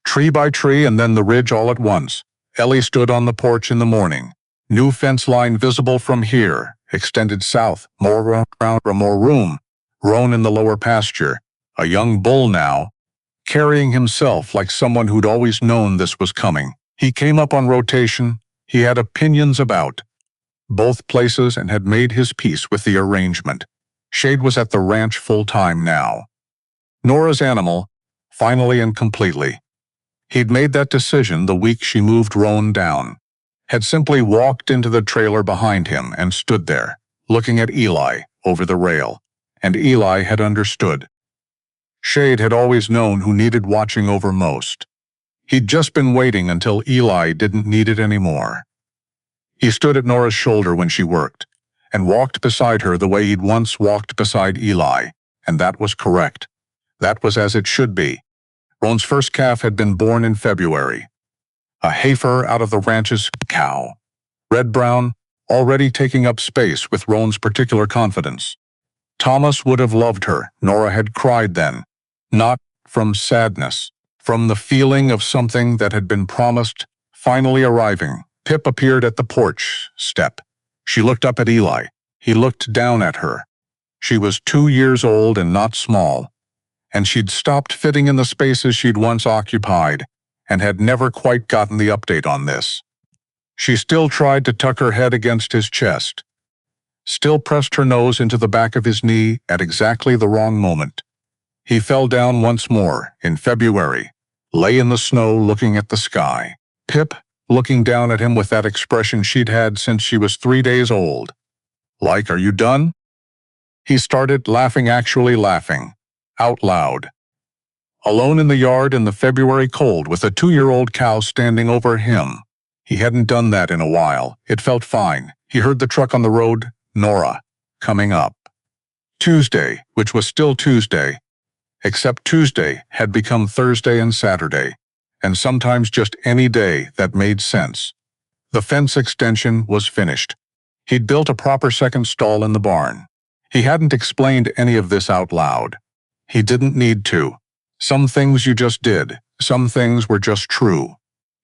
Speaker 1: Tree by tree and then the ridge all at once. Ellie stood on the porch in the morning. New fence line visible from here, extended south, more room. Roan in the lower pasture, a young bull now, carrying himself like someone who'd always known this was coming. He came up on rotation. He had opinions about both places and had made his peace with the arrangement. Shade was at the ranch full-time now. Nora's animal, finally and completely. He'd made that decision the week she moved Roan down. Had simply walked into the trailer behind him and stood there, looking at Eli over the rail. And Eli had understood. Shade had always known who needed watching over most. He'd just been waiting until Eli didn't need it anymore. He stood at Nora's shoulder when she worked, and walked beside her the way he'd once walked beside Eli, and that was correct. That was as it should be. Roan's first calf had been born in February. A heifer out of the ranch's cow. Red-brown, already taking up space with Roan's particular confidence. Thomas would have loved her. Nora had cried then. Not from sadness, from the feeling of something that had been promised, finally arriving. Pip appeared at the porch step. She looked up at Eli. He looked down at her. She was 2 years old and not small, and she'd stopped fitting in the spaces she'd once occupied and had never quite gotten the update on this. She still tried to tuck her head against his chest, still pressed her nose into the back of his knee at exactly the wrong moment. He fell down once more, in February, lay in the snow looking at the sky. Pip, looking down at him with that expression she'd had since she was 3 days old. Like, "Are you done?" He started laughing, actually laughing, out loud. Alone in the yard in the February cold with a 2-year-old cow standing over him. He hadn't done that in a while. It felt fine. He heard the truck on the road, Nora, coming up. Tuesday, which was still Tuesday, except Tuesday had become Thursday and Saturday, and sometimes just any day that made sense. The fence extension was finished. He'd built a proper second stall in the barn. He hadn't explained any of this out loud. He didn't need to. Some things you just did. Some things were just true.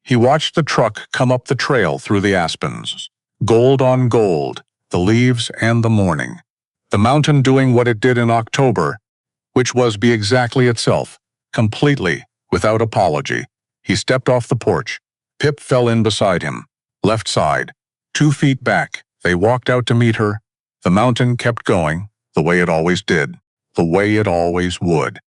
Speaker 1: He watched the truck come up the trail through the aspens. Gold on gold, the leaves and the morning. The mountain doing what it did in October, which was be exactly itself, completely, without apology. He stepped off the porch. Pip fell in beside him. Left side. 2 feet back, they walked out to meet her. The mountain kept going, the way it always did, the way it always would.